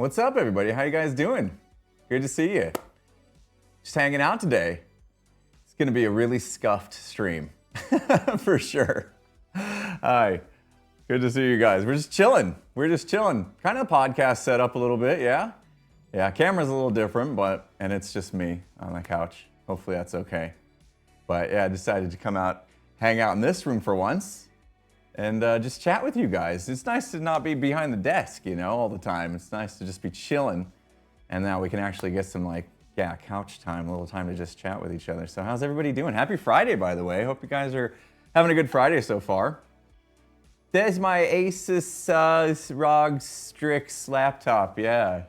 What's up, everybody? How you guys doing? Good to see you. Just hanging out today. It's gonna be a really scuffed stream, for sure. Hi, good to see you guys. We're just chilling. Kind of podcast set up a little bit, yeah? Yeah, camera's a little different, and it's just me on the couch. Hopefully that's okay. But yeah, I decided to come out, hang out in this room for once, and just chat with you guys. It's nice to not be behind the desk, all the time. It's nice to just be chilling. And now we can actually get some couch time, a little time to just chat with each other. So how's everybody doing? Happy Friday, by the way. Hope you guys are having a good Friday so far. There's my Asus ROG Strix laptop, yeah.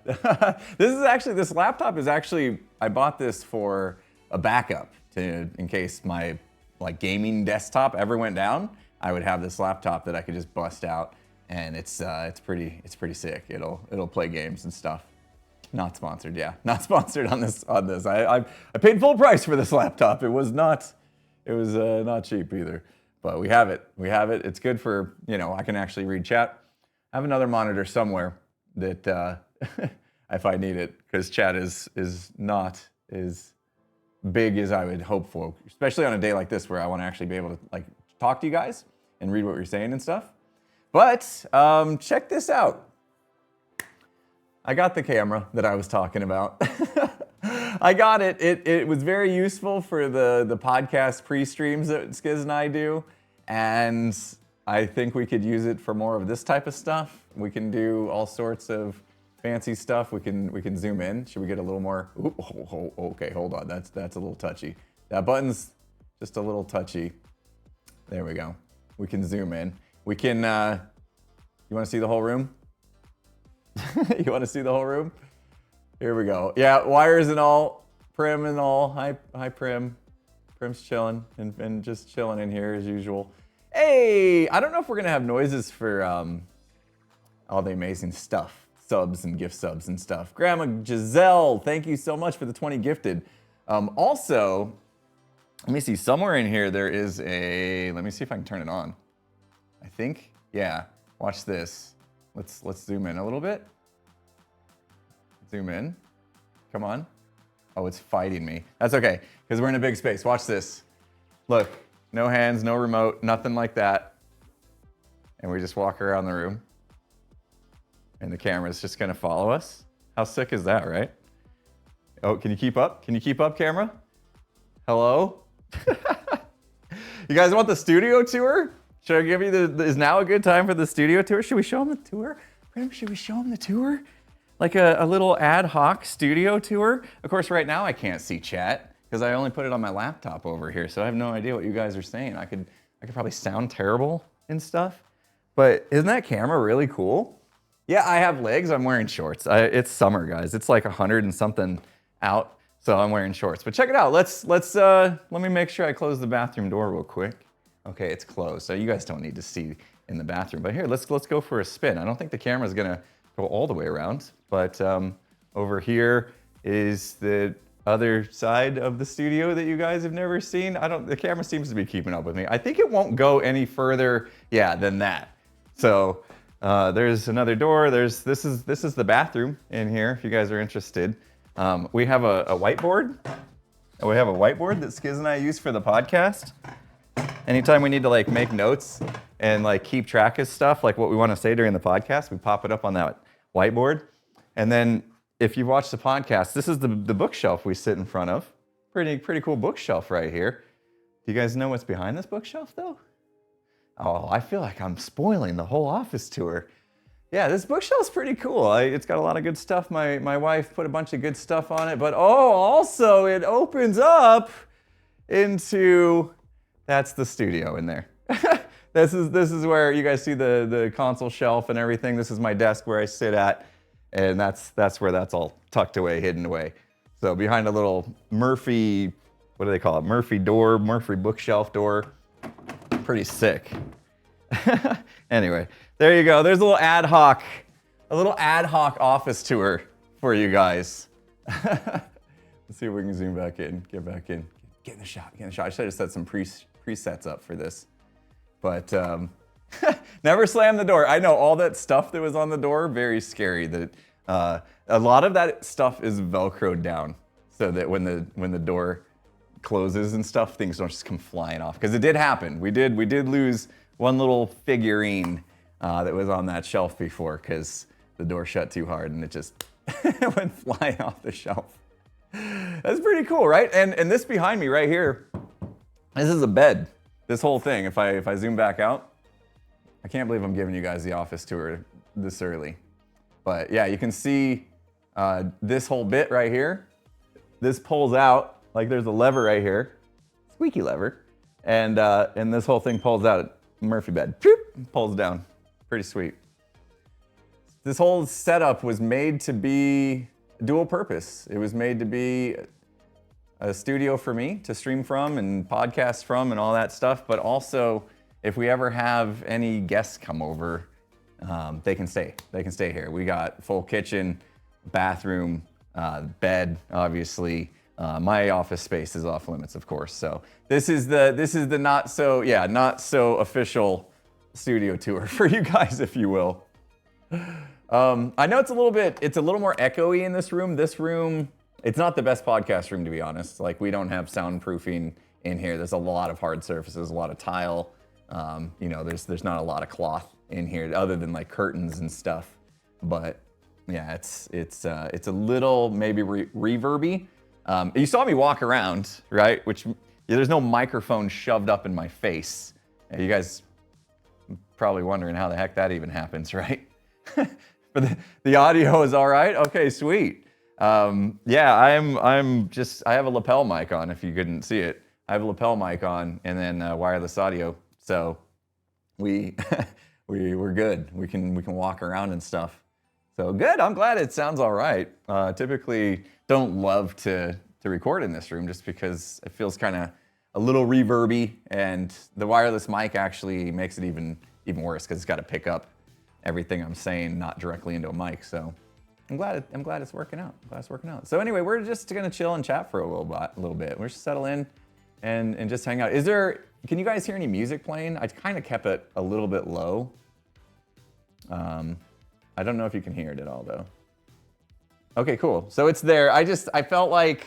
This laptop is actually, I bought this for a backup in case my gaming desktop ever went down. I would have this laptop that I could just bust out, and it's pretty sick. It'll play games and stuff. Not sponsored, yeah. Not sponsored on this. I paid full price for this laptop. It was not cheap either. But we have it. It's good for, I can actually read chat. I have another monitor somewhere that if I need it, because chat is not as big as I would hope for, especially on a day like this where I want to actually be able to talk to you guys and read what you're saying and stuff. But check this out. I got the camera that I was talking about. I got it. It was very useful for the podcast pre-streams that Skiz and I do. And I think we could use it for more of this type of stuff. We can do all sorts of fancy stuff. We can zoom in. Should we get a little more? Okay, hold on. That's a little touchy. That button's just a little touchy. There we go. We can zoom in. We can, you want to see the whole room? You want to see the whole room? Here we go. Yeah, wires and all, Prim and all. Hi Prim. Prim's chilling and just chilling in here as usual. Hey, I don't know if we're gonna have noises for all the amazing stuff, subs and gift subs and stuff. Grandma Giselle, thank you so much for the 20 gifted. Also, let me see, somewhere in here there is let me see if I can turn it on. I think, yeah, watch this. Let's zoom in a little bit. Zoom in, come on. Oh, it's fighting me. That's okay, because we're in a big space. Watch this. Look, no hands, no remote, nothing like that. And we just walk around the room. And the camera's just gonna follow us. How sick is that, right? Oh, can you keep up? Can you keep up, camera? Hello? You guys want the studio tour? Should I give you is now a good time for the studio tour? Should we show them the tour? Prim, should we show them the tour? Like a little ad hoc studio tour? Of course, right now I can't see chat because I only put it on my laptop over here, so I have no idea what you guys are saying. I could probably sound terrible and stuff, but isn't that camera really cool? Yeah, I have legs. I'm wearing shorts. It's summer, guys. It's like 100 and something out, so I'm wearing shorts. But check it out. Let me make sure I close the bathroom door real quick. Okay, it's closed, so you guys don't need to see in the bathroom. But here, let's go for a spin. I don't think the camera's gonna go all the way around, but over here is the other side of the studio that you guys have never seen. The camera seems to be keeping up with me. I think it won't go any further, than that. So there's another door. This is the bathroom in here, if you guys are interested. We have a whiteboard. We have a whiteboard that Skiz and I use for the podcast. Anytime we need to make notes and keep track of stuff, like what we want to say during the podcast, we pop it up on that whiteboard. And then if you watch the podcast, this is the bookshelf we sit in front of. Pretty cool bookshelf right here. Do you guys know what's behind this bookshelf though? Oh, I feel like I'm spoiling the whole office tour. Yeah, this bookshelf's pretty cool. It's got a lot of good stuff. My wife put a bunch of good stuff on it, but also it opens up into, that's the studio in there. This is where you guys see the console shelf and everything. This is my desk where I sit at, and that's where that's all tucked away, hidden away. So behind a little Murphy, what do they call it? Murphy bookshelf door. Pretty sick. Anyway, there you go. There's a little ad hoc office tour for you guys. Let's see if we can zoom back in, get back in. Get in the shot. I should have set some presets up for this. But never slam the door. I know all that stuff that was on the door, very scary that A lot of that stuff is Velcroed down so that when the door closes and stuff, things don't just come flying off. Because it did happen. We did lose one little figurine that was on that shelf before because the door shut too hard and it just went flying off the shelf. That's pretty cool, right? And this behind me right here, this is a bed. This whole thing, if I zoom back out, I can't believe I'm giving you guys the office tour this early. But yeah, you can see this whole bit right here. This pulls out, like there's a lever right here, squeaky lever, and this whole thing pulls out. Murphy bed, pulls down. Pretty sweet. This whole setup was made to be dual purpose. It was made to be a studio for me to stream from and podcast from and all that stuff, but also if we ever have any guests come over, they can stay. They can stay here. We got full kitchen, bathroom, bed, obviously. My office space is off limits, of course. So this is the not so official studio tour for you guys, if you will. I know it's a little more echoey in this room. This room, it's not the best podcast room, to be honest. Like, we don't have soundproofing in here. There's a lot of hard surfaces, a lot of tile. There's not a lot of cloth in here other than like curtains and stuff. But yeah, it's a little maybe reverby. You saw me walk around, right? Which there's no microphone shoved up in my face. You guys probably wondering how the heck that even happens, right? But the audio is all right. Okay, sweet. I have a lapel mic on. If you couldn't see it, I have a lapel mic on, and then wireless audio. So we're good. We can walk around and stuff. So good. I'm glad it sounds all right. Typically, don't love to record in this room just because it feels kind of a little reverby, and the wireless mic actually makes it even worse because it's got to pick up everything I'm saying, not directly into a mic. So I'm glad it's working out. So anyway, we're just gonna chill and chat for a little bit. We're just settle in and just hang out. Can you guys hear any music playing? I kind of kept it a little bit low. I don't know if you can hear it at all though. Okay, cool. So it's there. I felt like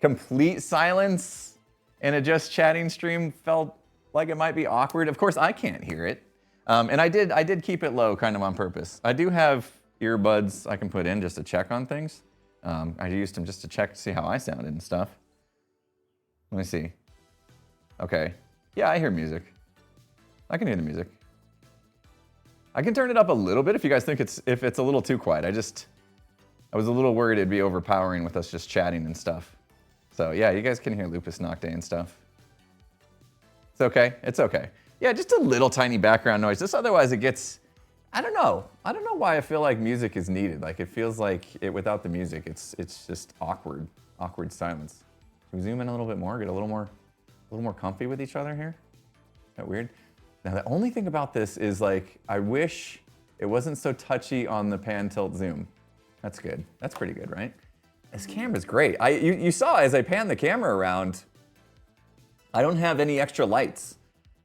complete silence in a just chatting stream felt like it might be awkward. Of course, I can't hear it. And I did keep it low kind of on purpose. I do have earbuds I can put in just to check on things. I used them just to check to see how I sounded and stuff. Let me see. Okay. Yeah, I hear music. I can hear the music. I can turn it up a little bit if you guys think if it's a little too quiet. I was a little worried it'd be overpowering with us just chatting and stuff. So yeah, you guys can hear Lupus Nocte and stuff. It's okay. It's okay. Yeah, just a little tiny background noise. Just otherwise it gets, I don't know why I feel like music is needed. Like, it feels like without the music, it's just awkward silence. Can we zoom in a little bit more? Get a little more comfy with each other here? Is that weird? Now the only thing about this is like, I wish it wasn't so touchy on the pan tilt zoom. That's good. That's pretty good, right? This camera's great. You saw as I panned the camera around, I don't have any extra lights.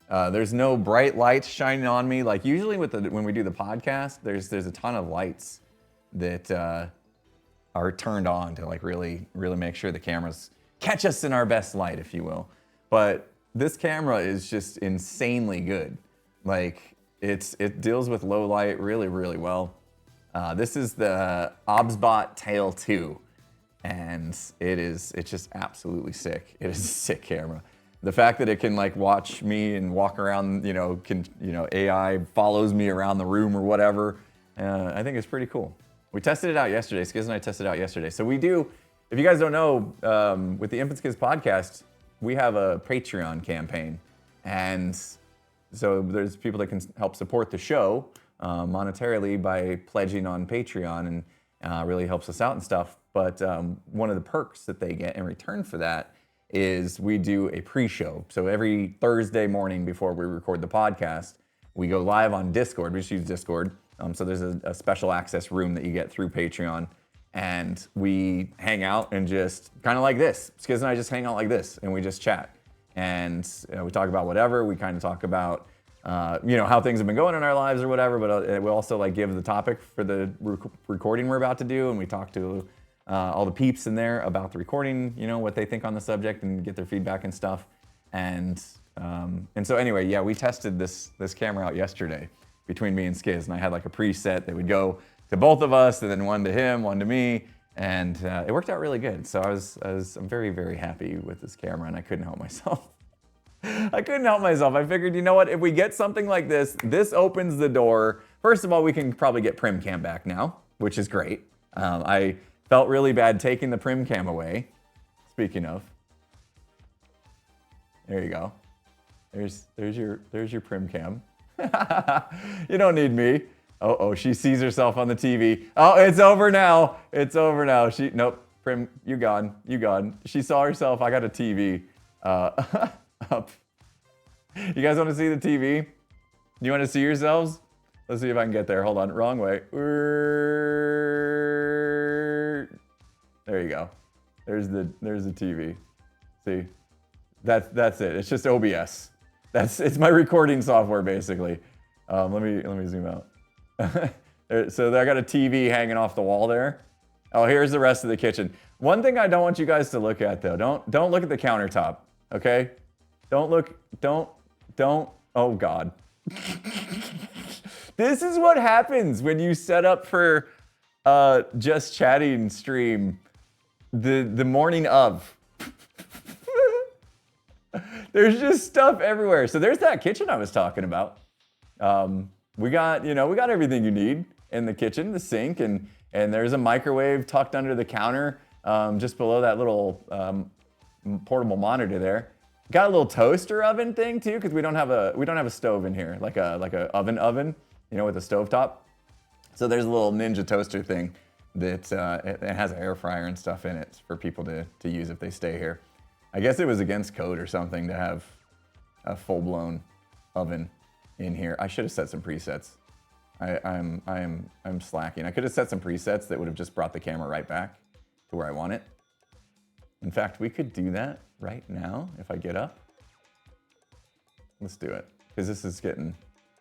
There's no bright lights shining on me. Like usually when we do the podcast, there's a ton of lights that are turned on to like really make sure the cameras catch us in our best light, if you will. But this camera is just insanely good. Like it deals with low light really well. This is the OBSBot Tail 2, and it's just absolutely sick. It is a sick camera. The fact that it can like watch me and walk around, AI follows me around the room or whatever, I think it's pretty cool. We tested it out yesterday. Skiz and I tested it out yesterday. So we do, if you guys don't know, with the Infant Skiz podcast, we have a Patreon campaign. And so there's people that can help support the show monetarily by pledging on Patreon, and really helps us out and stuff. But one of the perks that they get in return for that is we do a pre-show. So every Thursday morning before we record the podcast, we go live on Discord. We just use Discord. So there's a special access room that you get through Patreon. And we hang out and just kind of like this. Skiz and I just hang out like this and we just chat. And we talk about whatever. We kind of talk about how things have been going in our lives or whatever, but we also like give the topic for the recording we're about to do, and we talk to all the peeps in there about the recording, what they think on the subject and get their feedback and stuff. And so anyway, yeah, we tested this camera out yesterday between me and Skiz, and I had like a preset that would go to both of us, and then one to him, one to me, and it worked out really good. So I'm very, very happy with this camera, and I couldn't help myself. I couldn't help myself. I figured, you know what, if we get something like this opens the door. First of all, we can probably get Prim Cam back now, which is great. I felt really bad taking the Prim Cam away. Speaking of, there you go. There's your Prim Cam. You don't need me. Oh, she sees herself on the TV. Oh, it's over now. It's over now. Nope, Prim, you gone. She saw herself. I got a TV up. You guys want to see the TV? You want to see yourselves? Let's see if I can get there. Hold on, wrong way. There you go. There's the TV. See, that's it. It's just OBS. It's my recording software basically. Let me zoom out. So I got a TV hanging off the wall there. Oh, here's the rest of the kitchen. One thing I don't want you guys to look at though. Don't look at the countertop. Okay? Don't look. Oh God. This is what happens when you set up for just chatting stream the morning of. There's just stuff everywhere. So there's that kitchen I was talking about. We got everything you need in the kitchen, the sink, and there's a microwave tucked under the counter, just below that little portable monitor there. Got a little toaster oven thing too, because we don't have a stove in here, like a oven, with a stovetop. So there's a little Ninja toaster thing that it has an air fryer and stuff in it for people to use if they stay here. I guess it was against code or something to have a full-blown oven in here. I should have set some presets. I'm slacking. I could have set some presets that would have just brought the camera right back to where I want it. In fact, we could do that right now if I get up. Let's do it, because this is getting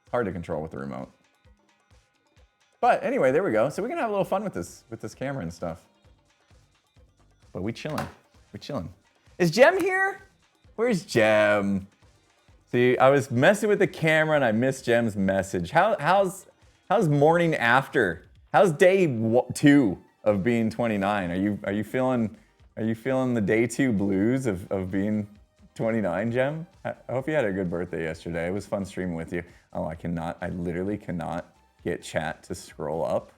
hard to control with the remote. But anyway, there we go. So we can have a little fun with this camera and stuff. But we chilling. We're chilling. Is Jem here? Where's Jem? See, I was messing with the camera and I missed Jem's message. How's morning after? How's day 2 of being 29? Are you feeling the day 2 blues of being 29, Jem? I hope you had a good birthday yesterday. It was fun streaming with you. Oh, I literally cannot get chat to scroll up.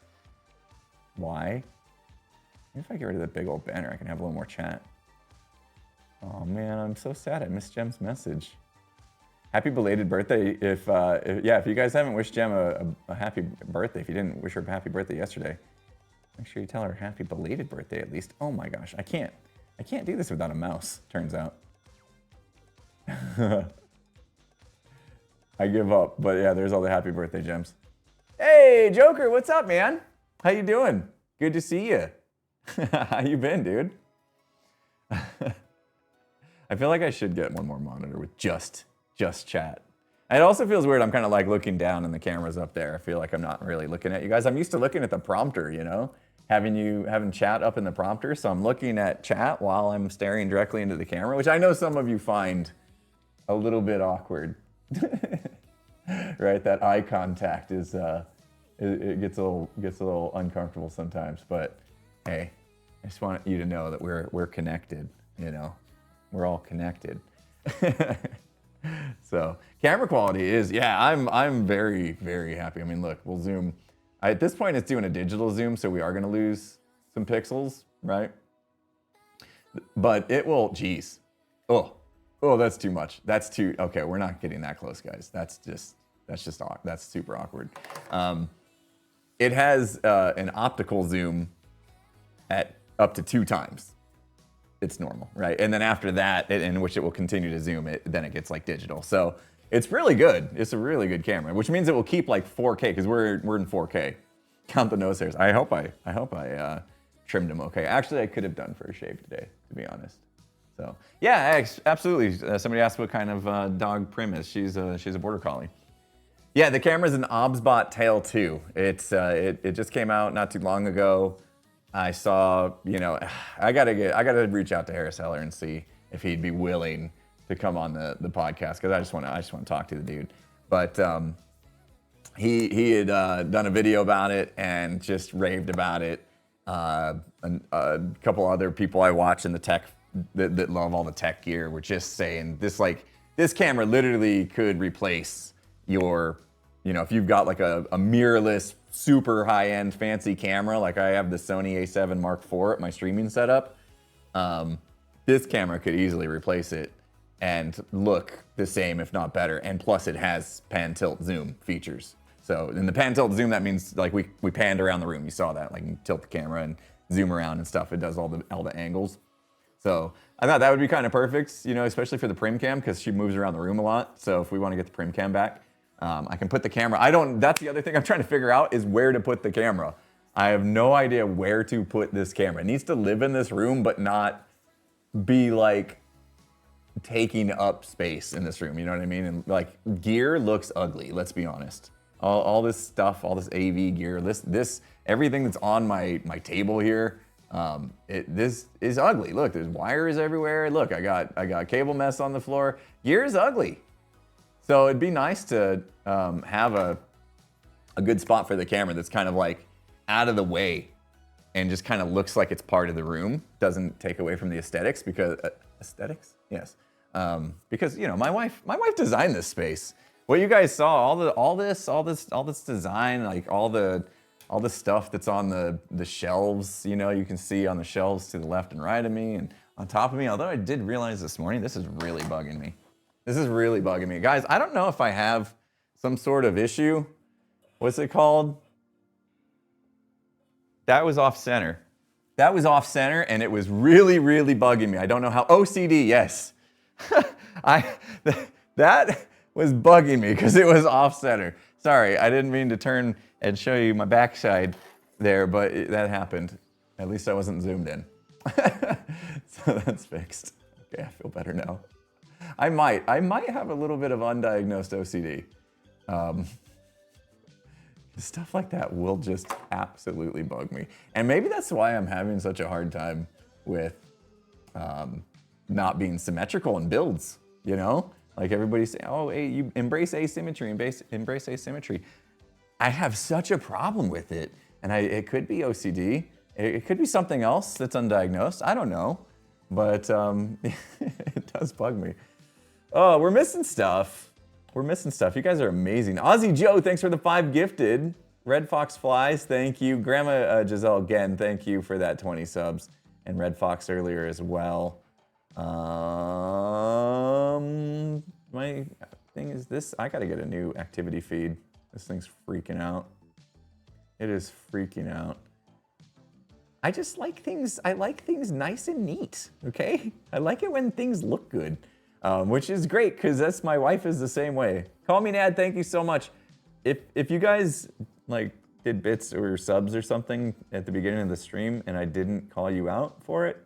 Why? Maybe if I get rid of the big old banner, I can have a little more chat. Oh man, I'm so sad I missed Jem's message. Happy belated birthday. If you guys haven't wished Jem a happy birthday, if you didn't wish her a happy birthday yesterday, make sure you tell her happy belated birthday at least. Oh my gosh, I can't do this without a mouse, turns out. I give up, but yeah, there's all the happy birthday gems. Hey, Joker, what's up, man? How you doing? Good to see you. How you been, dude? I feel like I should get one more monitor with just chat. And it also feels weird. I'm kind of like looking down and the camera's up there. I feel like I'm not really looking at you guys. I'm used to looking at the prompter, having chat up in the prompter. So I'm looking at chat while I'm staring directly into the camera, which I know some of you find a little bit awkward. Right? That eye contact is it gets a little uncomfortable sometimes. But hey, I just want you to know that we're connected. We're all connected. So camera quality is, yeah, I'm very, very happy. I mean, look, we'll zoom. At this point, it's doing a digital zoom, so we are going to lose some pixels, right? But it will, geez. Oh, that's too much. That's too, okay, we're not getting that close, guys. That's super awkward. It has an optical zoom at up to 2 times. It's normal, right? And then after that, in which it will continue to zoom, then it gets like digital. So it's really good. It's a really good camera, which means it will keep like 4K because we're in 4K. Count the nose hairs. I hope I trimmed them okay. Actually, I could have done for a shave today, to be honest. So yeah, absolutely. Somebody asked what kind of dog Prim is. She's a border collie. Yeah, the camera's an OBSBot Tail 2. It just came out not too long ago. I saw, I gotta reach out to Harris Heller and see if he'd be willing to come on the podcast, because I just want to talk to the dude. But he had done a video about it and just raved about it. A couple other people I watch in the tech that love all the tech gear were just saying this camera literally could replace your, if you've got like a mirrorless, super high-end fancy camera, like I have the Sony A7 Mark IV at my streaming setup, this camera could easily replace it and look the same, if not better. And plus it has pan, tilt, zoom features. So in the pan, tilt, zoom, that means like we panned around the room. You saw that, like you tilt the camera and zoom around and stuff. It does all the angles. So I thought that would be kind of perfect, especially for the Prim cam, because she moves around the room a lot. So if we want to get the Prim cam back, I can put the camera. That's the other thing I'm trying to figure out, is where to put the camera. I have no idea where to put this camera. It needs to live in this room, but not be like taking up space in this room. You know what I mean? And like gear looks ugly. Let's be honest. All this stuff, all this AV gear, this everything that's on my table here, this is ugly. Look, there's wires everywhere. Look, I got cable mess on the floor. Gear is ugly. So it'd be nice to have a good spot for the camera that's kind of like out of the way and just kind of looks like it's part of the room. Doesn't take away from the aesthetics, because aesthetics, yes, because my wife designed this space. What you guys saw, all this design, like all the stuff that's on the shelves, you can see on the shelves to the left and right of me and on top of me. Although I did realize this morning, this is really bugging me. Guys, I don't know if I have some sort of issue. What's it called? That was off center. And it was really, really bugging me. I don't know how. OCD, yes. That was bugging me because it was off center. Sorry, I didn't mean to turn and show you my backside there, but that happened. At least I wasn't zoomed in. So that's fixed. Okay, I feel better now. I might have a little bit of undiagnosed OCD. Stuff like that will just absolutely bug me. And maybe that's why I'm having such a hard time with not being symmetrical in builds, Like everybody's saying, oh, hey, you embrace asymmetry, embrace asymmetry. I have such a problem with it. And it could be OCD. It could be something else that's undiagnosed. I don't know. But it does bug me. Oh, we're missing stuff. You guys are amazing. Aussie Joe, thanks for the 5 gifted. Red Fox Flies, thank you. Grandma Giselle, again, thank you for that 20 subs. And Red Fox earlier as well. My thing is this. I gotta get a new activity feed. This thing's freaking out. It is freaking out. I just like things. I like things nice and neat. Okay. I like it when things look good, which is great because my wife is the same way. Call me Nad. Thank you so much. If you guys like did bits or subs or something at the beginning of the stream and I didn't call you out for it,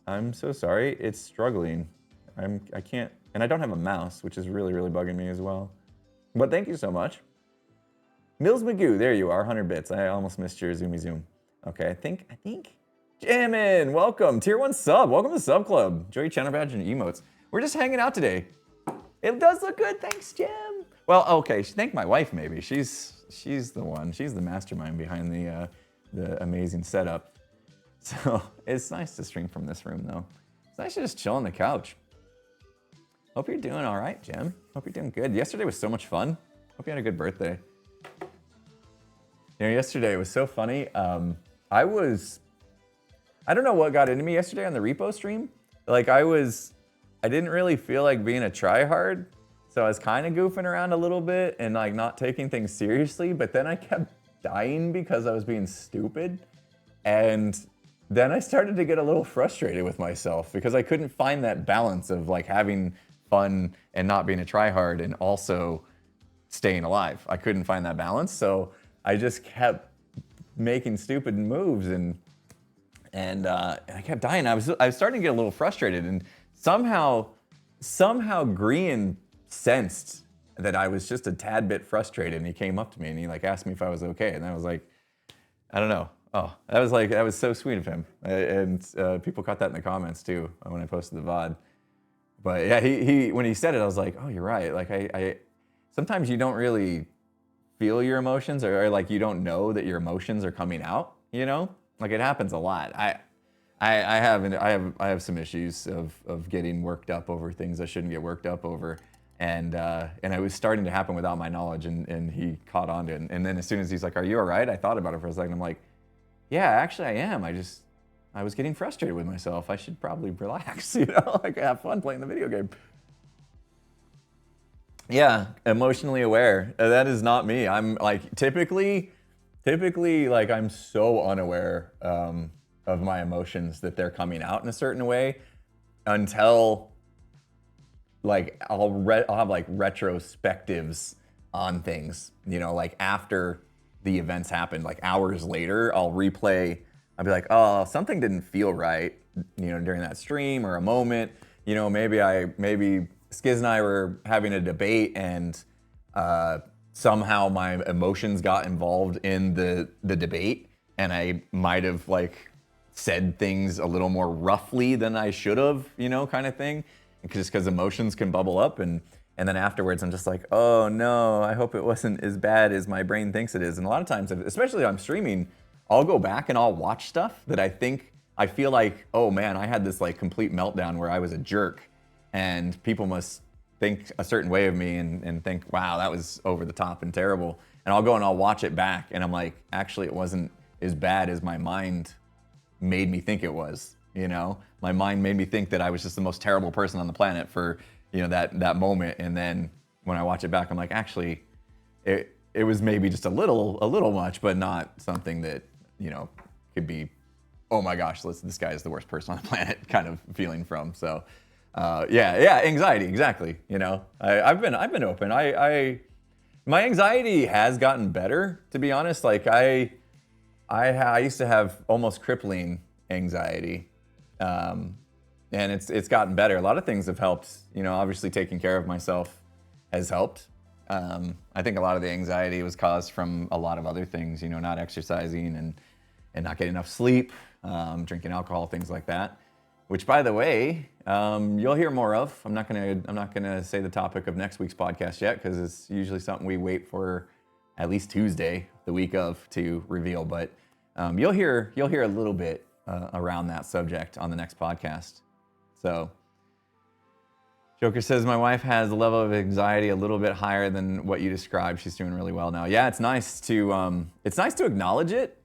I'm so sorry. It's struggling. I can't, and I don't have a mouse, which is really, really bugging me as well. But thank you so much. Mills Magoo, there you are, 100 bits. I almost missed your zoomy zoom. Okay, I think. Jammin, welcome, tier 1 sub. Welcome to the sub club. Joey channel badge and emotes. We're just hanging out today. It does look good, thanks, Jim. Well, okay, thank my wife maybe. She's the one. She's the mastermind behind the amazing setup. So it's nice to stream from this room though. It's nice to just chill on the couch. Hope you're doing all right, Jim. Hope you're doing good. Yesterday was so much fun. Hope you had a good birthday. Yesterday was so funny. I don't know what got into me yesterday on the repo stream. Like I didn't really feel like being a tryhard. So I was kind of goofing around a little bit and like not taking things seriously, but then I kept dying because I was being stupid. And then I started to get a little frustrated with myself because I couldn't find that balance of like having fun and not being a tryhard and also staying alive. I couldn't find that balance. So I just kept making stupid moves and I kept dying. I was starting to get a little frustrated, and somehow Grian sensed that I was just a tad bit frustrated, and he came up to me and he like asked me if I was okay, and I was like, I don't know. Oh, that was so sweet of him, and people caught that in the comments too when I posted the VOD. But yeah, he when he said it, I was like, oh, you're right. Like I sometimes you don't really feel your emotions, or like you don't know that your emotions are coming out. You know, like it happens a lot. I have some issues of getting worked up over things I shouldn't get worked up over, and it was starting to happen without my knowledge, and he caught on to it. And then as soon as he's like, "Are you all right?" I thought about it for a second. I'm like, "Yeah, actually I am. I was getting frustrated with myself. I should probably relax, you know, like have fun playing the video game." Yeah, emotionally aware. That is not me. I'm like typically like I'm so unaware of my emotions that they're coming out in a certain way until like I'll have like retrospectives on things, you know, like after the events happened, like hours later, I'll replay. I'll be like, oh, something didn't feel right, you know, during that stream or a moment. You know, maybe Skiz and I were having a debate, and somehow my emotions got involved in the debate, and I might have like said things a little more roughly than I should have, you know, kind of thing. Just because emotions can bubble up, and then afterwards I'm just like, oh no, I hope it wasn't as bad as my brain thinks it is. And a lot of times, especially if I'm streaming, I'll go back and I'll watch stuff that I feel like, oh man, I had this like complete meltdown where I was a jerk, and people must think a certain way of me and think, wow, that was over the top and terrible. And I'll go and I'll watch it back, and I'm like, actually, it wasn't as bad as my mind made me think it was. You know, my mind made me think that I was just the most terrible person on the planet for, you know, that moment. And then when I watch it back, I'm like, actually, it was maybe just a little much, but not something that, you know, could be, oh my gosh, this guy is the worst person on the planet kind of feeling from. So, yeah, anxiety, exactly. You know, I've been open. My anxiety has gotten better, to be honest. Like I used to have almost crippling anxiety. And it's gotten better. A lot of things have helped. You know, obviously taking care of myself has helped. I think a lot of the anxiety was caused from a lot of other things. You know, not exercising and not getting enough sleep, drinking alcohol, things like that. Which, by the way, you'll hear more of. I'm not gonna say the topic of next week's podcast yet, because it's usually something we wait for at least Tuesday, the week of, to reveal. But you'll hear a little bit around that subject on the next podcast. So, Joker says, my wife has a level of anxiety a little bit higher than what you described. She's doing really well now. Yeah, it's nice to acknowledge it,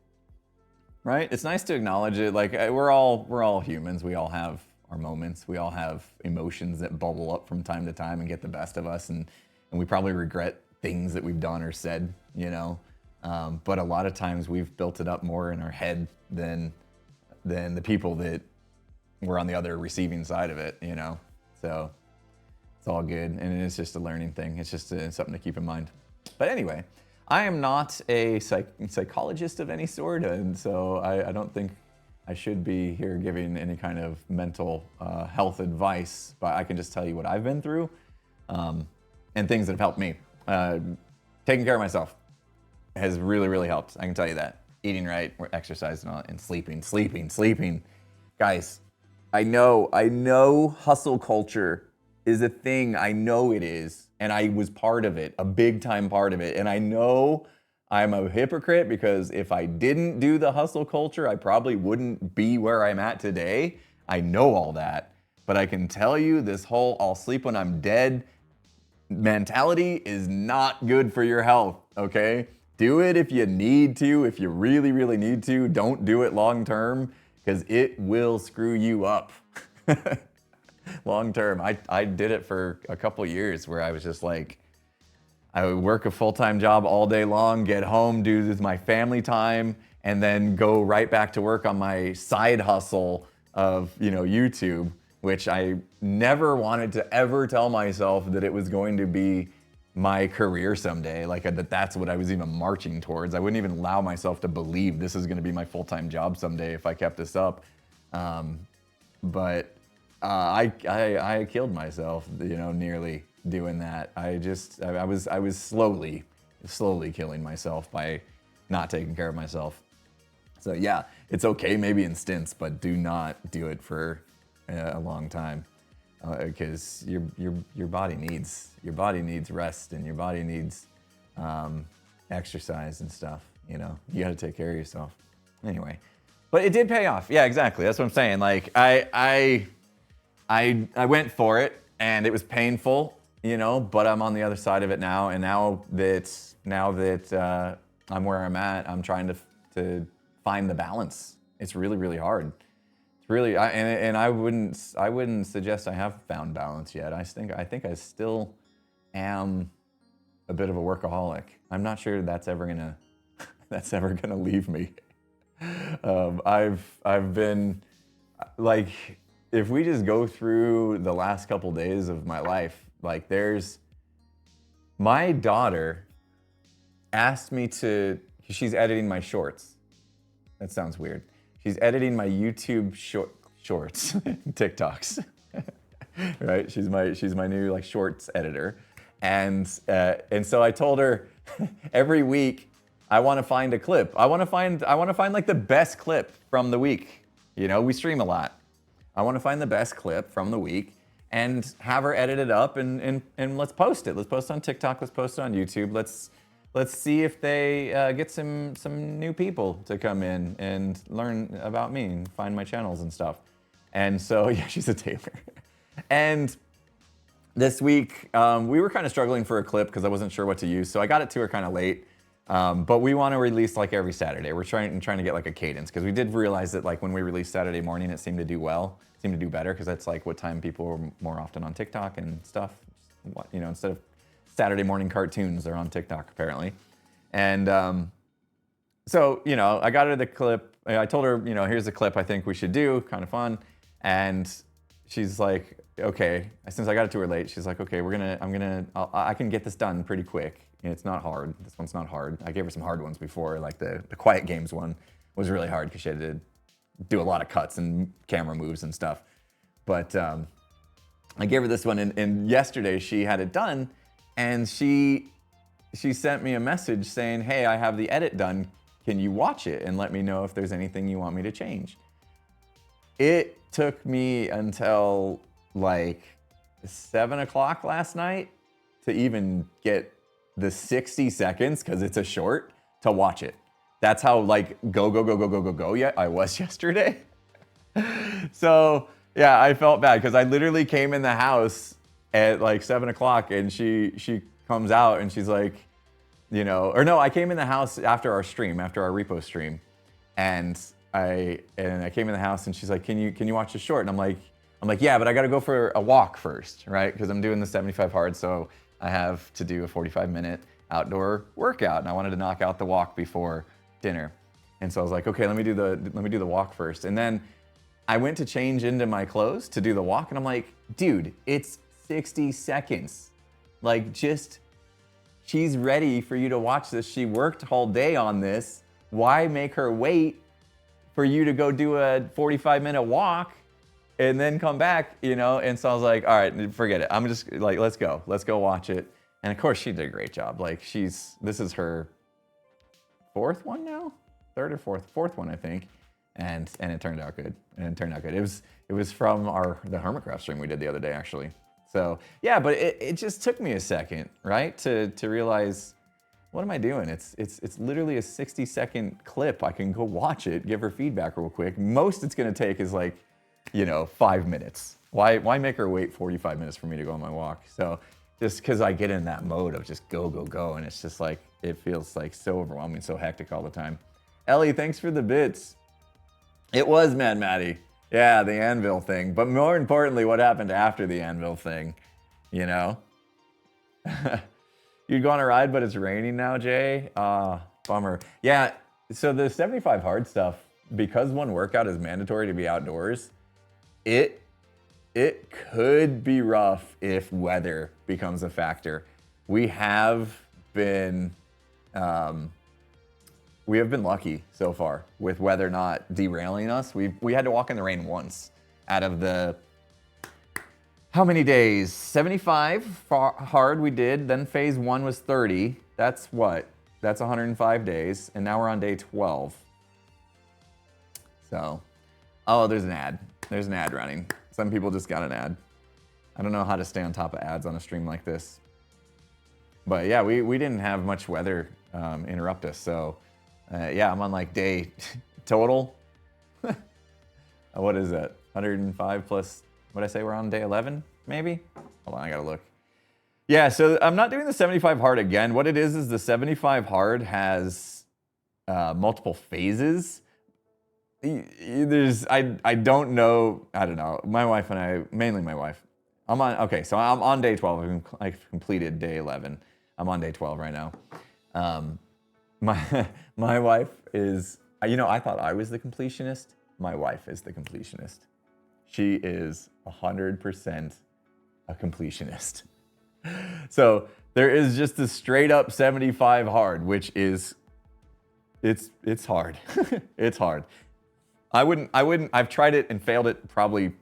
right? It's nice to acknowledge it. Like we're all humans. We all have our moments. We all have emotions that bubble up from time to time and get the best of us, and we probably regret things that we've done or said, you know. But a lot of times we've built it up more in our head than the people that were on the other receiving side of it, you know. So it's all good, and it's just a learning thing. It's just something to keep in mind. But anyway, I am not a psychologist of any sort, and so I don't think I should be here giving any kind of mental health advice, but I can just tell you what I've been through and things that have helped me. Taking care of myself has really, really helped. I can tell you that. Eating right, exercising, and sleeping. Guys, I know hustle culture is a thing. I know it is. And I was part of it, a big time part of it. And I know I'm a hypocrite, because if I didn't do the hustle culture, I probably wouldn't be where I'm at today. I know all that. But I can tell you, this whole I'll sleep when I'm dead mentality is not good for your health, okay? Do it if you need to, if you really, really need to. Don't do it long term, because it will screw you up. Long term. I did it for a couple years where I was just like, I would work a full-time job all day long, get home, do this my family time, and then go right back to work on my side hustle of, you know, YouTube, which I never wanted to ever tell myself that it was going to be my career someday, like that's what I was even marching towards. I wouldn't even allow myself to believe this is going to be my full-time job someday if I kept this up. But I killed myself, you know, nearly doing that. I was slowly killing myself by not taking care of myself. So yeah, it's okay maybe in stints, but do not do it for a long time, because your body needs rest, and your body needs exercise and stuff. You know, you got to take care of yourself. Anyway, but it did pay off. Yeah, exactly. That's what I'm saying. Like I went for it, and it was painful, you know, but I'm on the other side of it now. And now that I'm where I'm at, I'm trying to find the balance. It's really, really hard. It's really, I wouldn't suggest I have found balance yet. I think I still am a bit of a workaholic. I'm not sure that's ever gonna leave me. I've been like, if we just go through the last couple days of my life, like my daughter asked me she's editing my shorts. That sounds weird. She's editing my YouTube shorts, TikToks, right? She's my new like shorts editor, and so I told her every week I want to find a clip. I want to find like the best clip from the week. You know, we stream a lot. I want to find the best clip from the week and have her edit it up and let's post it. Let's post it on TikTok. Let's post it on YouTube. Let's see if they get some new people to come in and learn about me and find my channels and stuff. And so, yeah, she's a tailor. And this week, we were kind of struggling for a clip because I wasn't sure what to use. So I got it to her kind of late. But we want to release like every Saturday. We're trying to get like a cadence, because we did realize that like when we released Saturday morning, it seemed to do better, because that's like what time people were more often on TikTok and stuff. You know, instead of Saturday morning cartoons, they're on TikTok apparently. And so, you know, I got her the clip. I told her, you know, here's the clip I think we should do, kind of fun. And she's like, okay. Since I got it to her late, she's like, okay, I can get this done pretty quick. And it's not hard. This one's not hard. I gave her some hard ones before, like the Quiet Games one was really hard because she had to do a lot of cuts and camera moves and stuff. But I gave her this one, and yesterday she had it done, and she sent me a message saying, hey, I have the edit done. Can you watch it and let me know if there's anything you want me to change? It took me until like 7 o'clock last night to even get the 60 seconds, because it's a short, to watch it. That's how like go yeah, I was yesterday. So yeah, I felt bad because I literally came in the house at like 7 o'clock, and she comes out and she's like, you know, or no, I came in the house after our repo stream, and I came in the house and she's like, can you watch the short? And I'm like, yeah, but I got to go for a walk first, right? Because I'm doing the 75 hard, so I have to do a 45-minute outdoor workout, and I wanted to knock out the walk before dinner. And so I was like, okay, let me do the walk first. And then I went to change into my clothes to do the walk, and I'm like, dude, it's 60 seconds. Like, she's ready for you to watch this. She worked all day on this. Why make her wait for you to go do a 45-minute walk and then come back, you know? And so I was like, all right, forget it. I'm just like, let's go watch it. And of course she did a great job. Like this is her fourth one now? Third or fourth one, I think. And it turned out good. It was from the Hermitcraft stream we did the other day, actually. So yeah, but it just took me a second, right? To realize, what am I doing? It's literally a 60-second clip. I can go watch it, give her feedback real quick. Most it's gonna take is like, you know, 5 minutes. Why make her wait 45 minutes for me to go on my walk? So just because I get in that mode of just go, and it's just like, it feels like so overwhelming, so hectic all the time. Ellie, thanks for the bits. It was Mad Maddie. Yeah, the anvil thing. But more importantly, what happened after the anvil thing, you know? You'd go on a ride, but it's raining now, Jay? Bummer. Yeah, so the 75 hard stuff, because one workout is mandatory to be outdoors, it could be rough if weather becomes a factor. We have been lucky so far with weather not derailing us. We had to walk in the rain once out of the How many days? 75 hard we did, then phase 1 was 30. That's what? That's 105 days, and now we're on day 12. So, oh, there's an ad. There's an ad running. Some people just got an ad. I don't know how to stay on top of ads on a stream like this. But yeah, we didn't have much weather interrupt us. So yeah, I'm on like day total. What is that? 105 plus, what did I say? We're on day 11, maybe? Hold on, I gotta look. Yeah, so I'm not doing the 75 hard again. What it is the 75 hard has multiple phases. I don't know. My wife and I, mainly my wife. So I'm on day 12. I've completed day 11. I'm on day 12 right now. My wife is, I thought I was the completionist. My wife is the completionist. She is 100% a completionist. So there is just a straight up 75 hard, which is, it's hard. It's hard. I've tried it and failed it probably,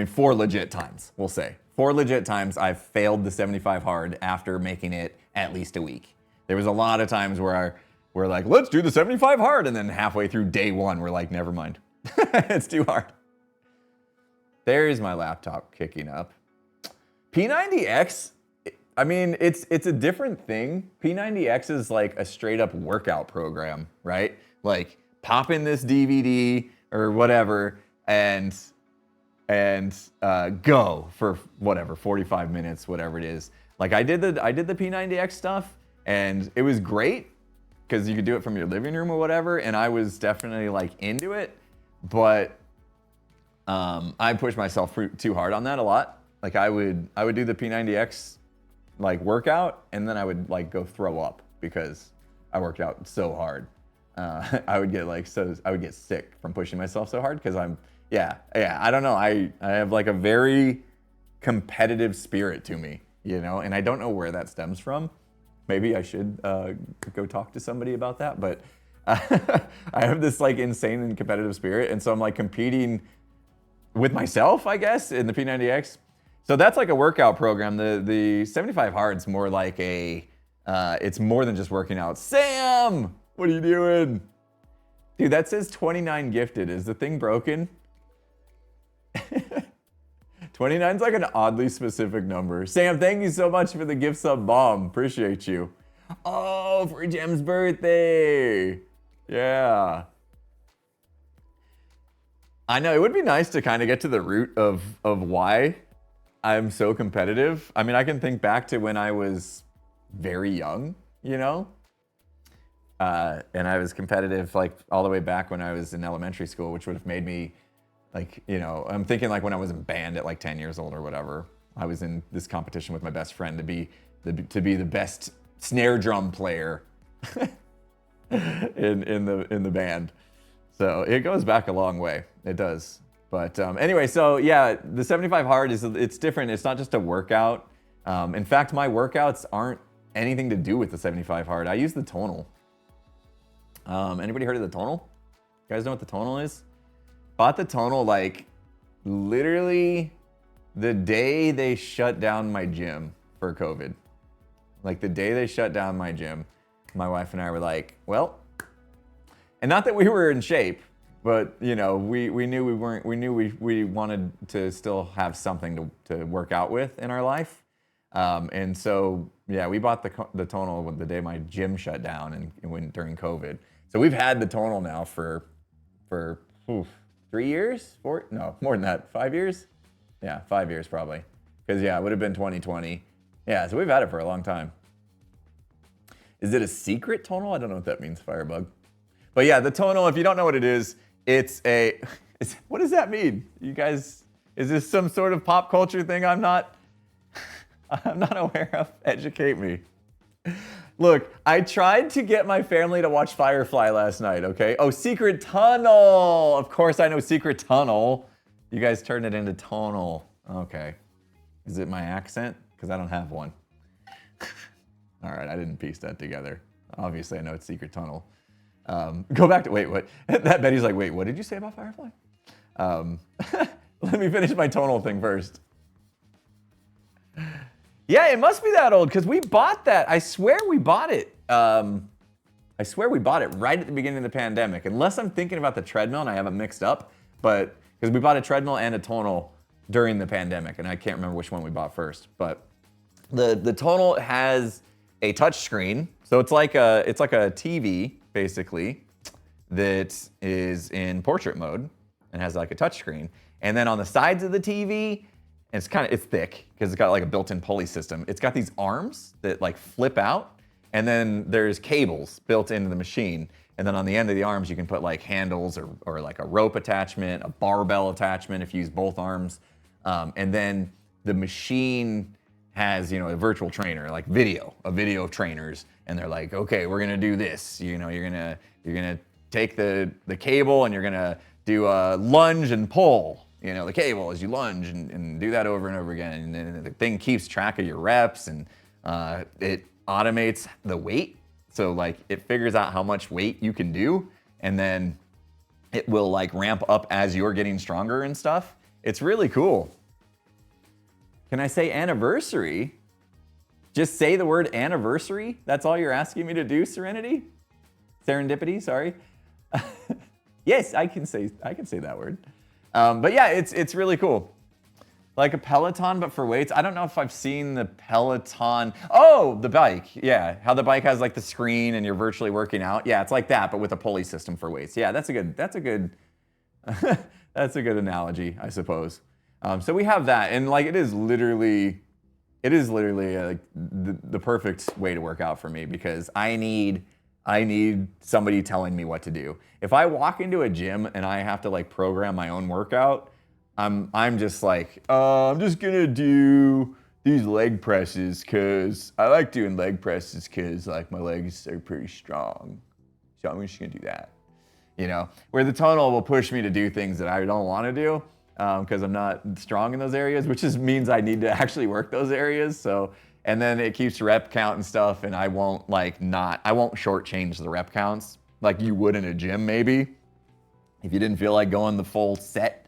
4 legit times, we'll say. 4 legit times I've failed the 75 hard after making it at least a week. There was a lot of times where we're like, let's do the 75 hard. And then halfway through day 1, we're like, never mind. It's too hard. There's my laptop kicking up. P90X, it's a different thing. P90X is like a straight up workout program, right? Like pop in this DVD or whatever and go for whatever, 45 minutes, whatever it is. Like I did the P90X stuff and it was great because you could do it from your living room or whatever. And I was definitely like into it, but I pushed myself too hard on that a lot. Like I would do the P90X like workout and then I would like go throw up because I worked out so hard. I would get sick from pushing myself so hard because I don't know. I have like a very competitive spirit to me, and I don't know where that stems from. Maybe I should go talk to somebody about that, but I have this like insane and competitive spirit. And so I'm like competing with myself, I guess, in the P90X. So that's like a workout program. The 75 hard's more like it's more than just working out. Sam, what are you doing? Dude, that says 29 gifted. Is the thing broken? 29's like an oddly specific number. Sam, thank you so much for the gift sub bomb. Appreciate you. Oh, for Jem's birthday. Yeah. I know, it would be nice to kind of get to the root of why I'm so competitive. I can think back to when I was very young, and I was competitive like all the way back when I was in elementary school, which would have made me like, I'm thinking like when I was in band at like 10 years old or whatever, I was in this competition with my best friend to be the best snare drum player in the band. So it goes back a long way. It does. But anyway, so yeah, the 75 hard it's different. It's not just a workout. In fact, my workouts aren't anything to do with the 75 hard. I use the tonal. Anybody heard of the tonal? You guys know what the tonal is? Bought the tonal like literally the day they shut down my gym for COVID. Like the day they shut down my gym, my wife and I were like, well, and not that we were in shape, but we knew we wanted to still have something to work out with in our life. And so, yeah, we bought the tonal the day my gym shut down and went during COVID. So we've had the tonal now for 3 years? 4? No, more than that. 5 years? Yeah, 5 years probably. Because, yeah, it would have been 2020. Yeah, so we've had it for a long time. Is it a secret tonal? I don't know what that means, Firebug. But yeah, the tonal, if you don't know what it is, what does that mean? You guys, is this some sort of pop culture thing I'm not aware of? Educate me. Look, I tried to get my family to watch Firefly last night, okay? Oh, Secret Tunnel. Of course I know Secret Tunnel. You guys turned it into tonal. Okay. Is it my accent? Because I don't have one. All right, I didn't piece that together. Obviously, I know it's Secret Tunnel. Go back to, wait, what? That Betty's like, wait, what did you say about Firefly? Let me finish my tonal thing first. Yeah, it must be that old because we bought that. I swear we bought it. I swear we bought it right at the beginning of the pandemic, unless I'm thinking about the treadmill and I have it mixed up. But because we bought a treadmill and a tonal during the pandemic, and I can't remember which one we bought first. But the tonal has a touch screen, so it's like a TV basically that is in portrait mode and has like a touch screen. And then on the sides of the TV, it's thick because it's got like a built-in pulley system. It's got these arms that like flip out, and then there's cables built into the machine. And then on the end of the arms, you can put like handles or like a rope attachment, a barbell attachment if you use both arms. And then the machine has, a virtual trainer, like a video of trainers. And they're like, okay, we're gonna do this. You're gonna take the cable and you're gonna do a lunge and pull, the cable as you lunge and do that over and over again. And then the thing keeps track of your reps, and it automates the weight. So like it figures out how much weight you can do, and then it will like ramp up as you're getting stronger and stuff. It's really cool. Can I say anniversary? Just say the word anniversary? That's all you're asking me to do, Serenity? Serendipity, sorry. Yes, I can say that word. But yeah, it's really cool. Like a Peloton, but for weights. I don't know if I've seen the Peloton. Oh, the bike. Yeah, how the bike has like the screen and you're virtually working out. Yeah, it's like that, but with a pulley system for weights. Yeah, that's a good that's a good analogy, I suppose. So we have that, and like it is literally like the perfect way to work out for me, because I need somebody telling me what to do. If I walk into a gym and I have to like program my own workout, I'm just like, I'm just gonna do these leg presses because I like doing leg presses because like my legs are pretty strong. So I'm just gonna do that. Where the tonal will push me to do things that I don't want to do because I'm not strong in those areas, which just means I need to actually work those areas. So, and then it keeps rep count and stuff, and I won't shortchange the rep counts like you would in a gym maybe. If you didn't feel like going the full set,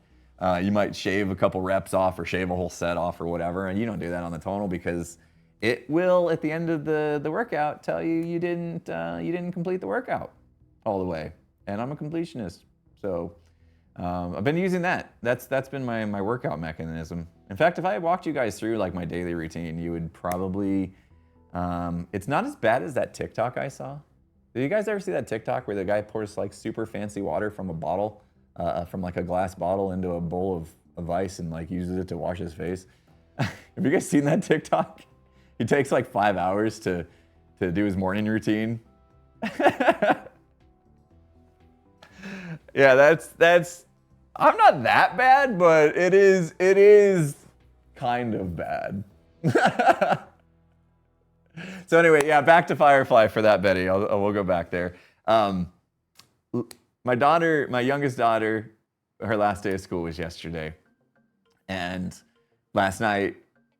you might shave a couple reps off or shave a whole set off or whatever, and you don't do that on the tonal because it will, at the end of the workout, tell you you didn't complete the workout all the way. And I'm a completionist, so I've been using that. That's been my workout mechanism. In fact, if I walked you guys through like my daily routine, you would probably, it's not as bad as that TikTok I saw. Did you guys ever see that TikTok where the guy pours like super fancy water from a bottle, from like a glass bottle into a bowl of ice and like uses it to wash his face? Have you guys seen that TikTok? He takes like 5 hours to do his morning routine. Yeah, that's I'm not that bad, but it is kind of bad. So anyway, yeah, back to Firefly for that, Betty. We'll go back there. My youngest daughter, her last day of school was yesterday. And last night,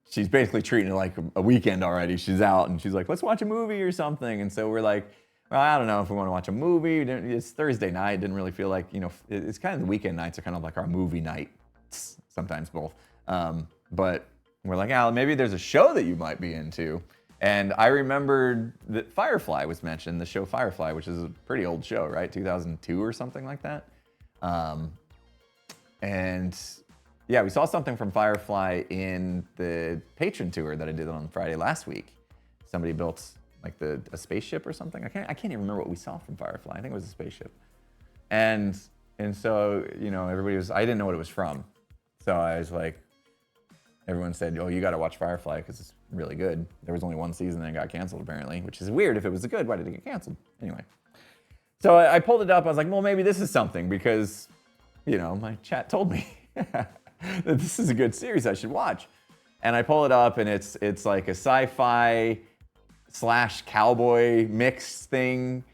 she's basically treating it like a weekend already. She's out and she's like, let's watch a movie or something. And so we're like, well, I don't know if we want to watch a movie. It's Thursday night. Didn't really feel like, it's kind of the weekend nights are kind of like our movie night. Sometimes both. But we're like, maybe there's a show that you might be into. And I remembered that Firefly was mentioned, the show Firefly, which is a pretty old show, right? 2002 or something like that. And yeah, we saw something from Firefly in the patron tour that I did on Friday last week. Somebody built like a spaceship or something. I can't even remember what we saw from Firefly. I think it was a spaceship. And so, I didn't know what it was from. So I was like, everyone said, oh, you got to watch Firefly because it's really good. There was only one season and it got canceled apparently, which is weird. If it was good, why did it get canceled? Anyway. So I pulled it up. I was like, well, maybe this is something because, my chat told me that this is a good series I should watch. And I pull it up and it's like a sci-fi / cowboy mix thing.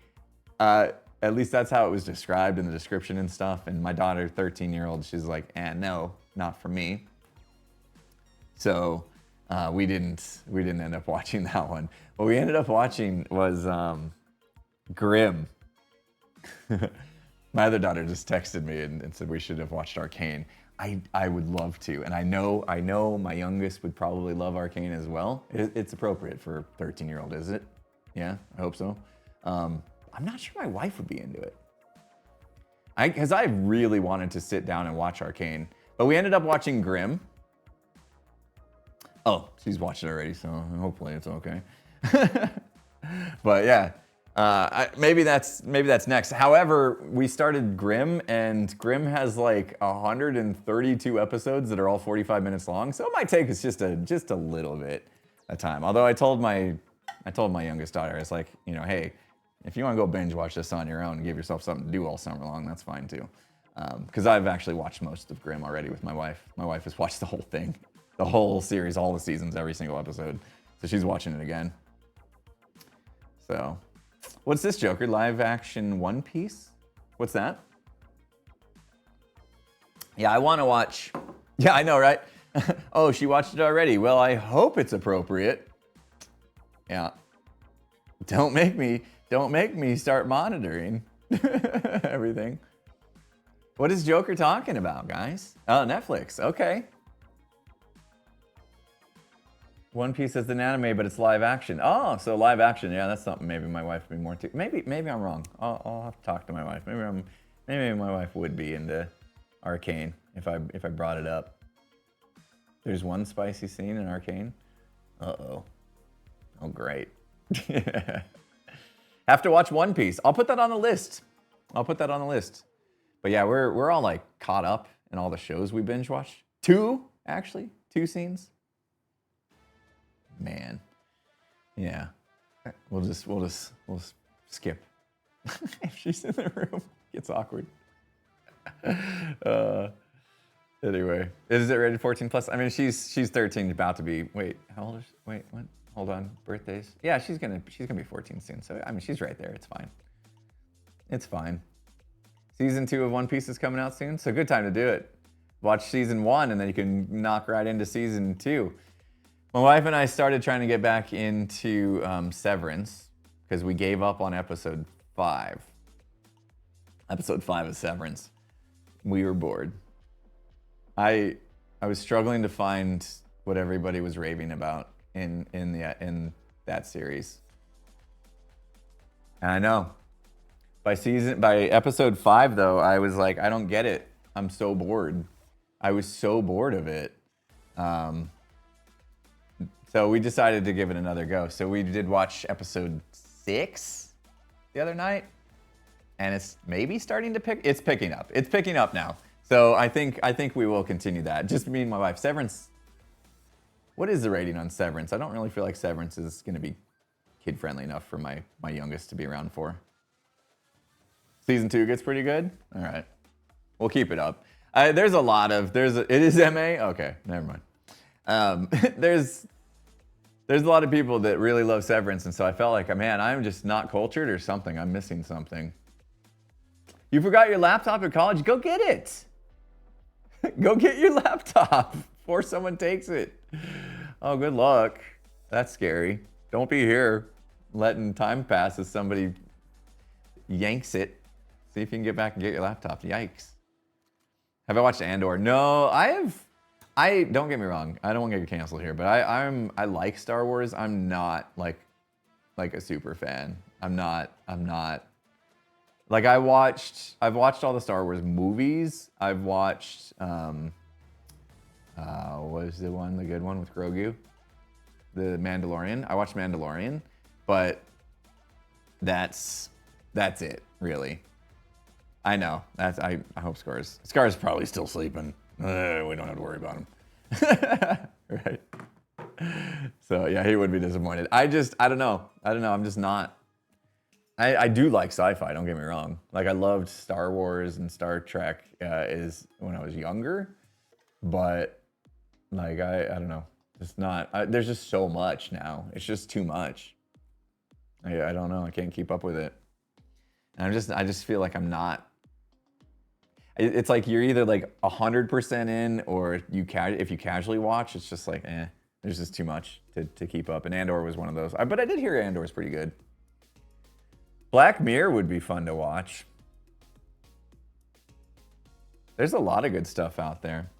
At least that's how it was described in the description and stuff. And my daughter, 13-year-old, she's like, no, not for me. So we didn't end up watching that one. What we ended up watching was Grimm. My other daughter just texted me and said we should have watched Arcane. I would love to, and I know my youngest would probably love Arcane as well. It's appropriate for a 13-year-old, is it? Yeah, I hope so. I'm not sure my wife would be into it. Because I really wanted to sit down and watch Arcane, but we ended up watching Grimm. Oh, she's watched it already, so hopefully it's okay. But yeah. Maybe that's next. However, we started Grimm, and Grimm has like 132 episodes that are all 45 minutes long. So it might take us just a little bit of time. Although I told my youngest daughter, it's like, you know, hey, if you want to go binge watch this on your own and give yourself something to do all summer long, that's fine too. Because I've actually watched most of Grimm already with my wife. My wife has watched the whole thing, the whole series, all the seasons, every single episode. So she's watching it again. So. What's this, Joker? Live action One Piece? What's that? Yeah, I want to watch. Yeah, I know, right? Oh, she watched it already. Well, I hope it's appropriate. Yeah. Don't make me start monitoring everything. What is Joker talking about, guys? Oh, Netflix. Okay. One Piece is an anime, but it's live action. Oh, so live action. Yeah, that's something maybe my wife would be more into. Maybe I'm wrong. I'll have to talk to my wife. Maybe my wife would be into Arcane if I brought it up. There's one spicy scene in Arcane. Uh-oh. Oh, great. Have to watch One Piece. I'll put that on the list. But yeah, we're all like caught up in all the shows we binge watched. Two scenes. Man, yeah. We'll just skip. If she's in the room, it's awkward. Anyway, is it rated 14 plus? I mean, she's 13, about to be. Wait, how old is she? Wait, what? Hold on, birthdays. Yeah, she's gonna be 14 soon. So I mean, she's right there. It's fine. It's fine. Season 2 of One Piece is coming out soon, so good time to do it. Watch season 1, and then you can knock right into season 2. My wife and I started trying to get back into Severance because we gave up on episode 5. Episode 5 of Severance. We were bored. I was struggling to find what everybody was raving about in that series. And I know. By episode 5 though, I was like, I don't get it. I'm so bored. I was so bored of it. So we decided to give it another go. So we did watch episode 6 the other night, and it's maybe starting to pick. It's picking up. It's picking up now. So I think we will continue that. Just me and my wife. Severance. What is the rating on Severance? I don't really feel like Severance is going to be kid friendly enough for my youngest to be around for. Season 2 gets pretty good. All right, we'll keep it up. It is MA. Okay, never mind. There's a lot of people that really love Severance, and so I felt like, man, I'm just not cultured or something. I'm missing something. You forgot your laptop at college? Go get it. Go get your laptop before someone takes it. Oh, good luck. That's scary. Don't be here letting time pass as somebody yanks it. See if you can get back and get your laptop. Yikes. Have I watched Andor? No, I don't get me wrong. I don't want to get canceled here, but I like Star Wars. I'm not like a super fan. I'm not like I've watched all the Star Wars movies. I've watched what was the good one with Grogu? The Mandalorian. I watched Mandalorian, but that's it, really. I know. I hope Scar's probably still sleeping. We don't have to worry about him. Right. So yeah, he would be disappointed. I don't know. I'm just not. I do like sci-fi, don't get me wrong. Like I loved Star Wars and Star Trek is when I was younger, but like I don't know. It's not. There's just so much now. It's just too much. I don't know. I can't keep up with it. And I just feel like I'm not. It's like you're either like 100% in, or if you casually watch, it's just like, there's just too much to keep up. And Andor was one of those. But I did hear Andor's pretty good. Black Mirror would be fun to watch. There's a lot of good stuff out there.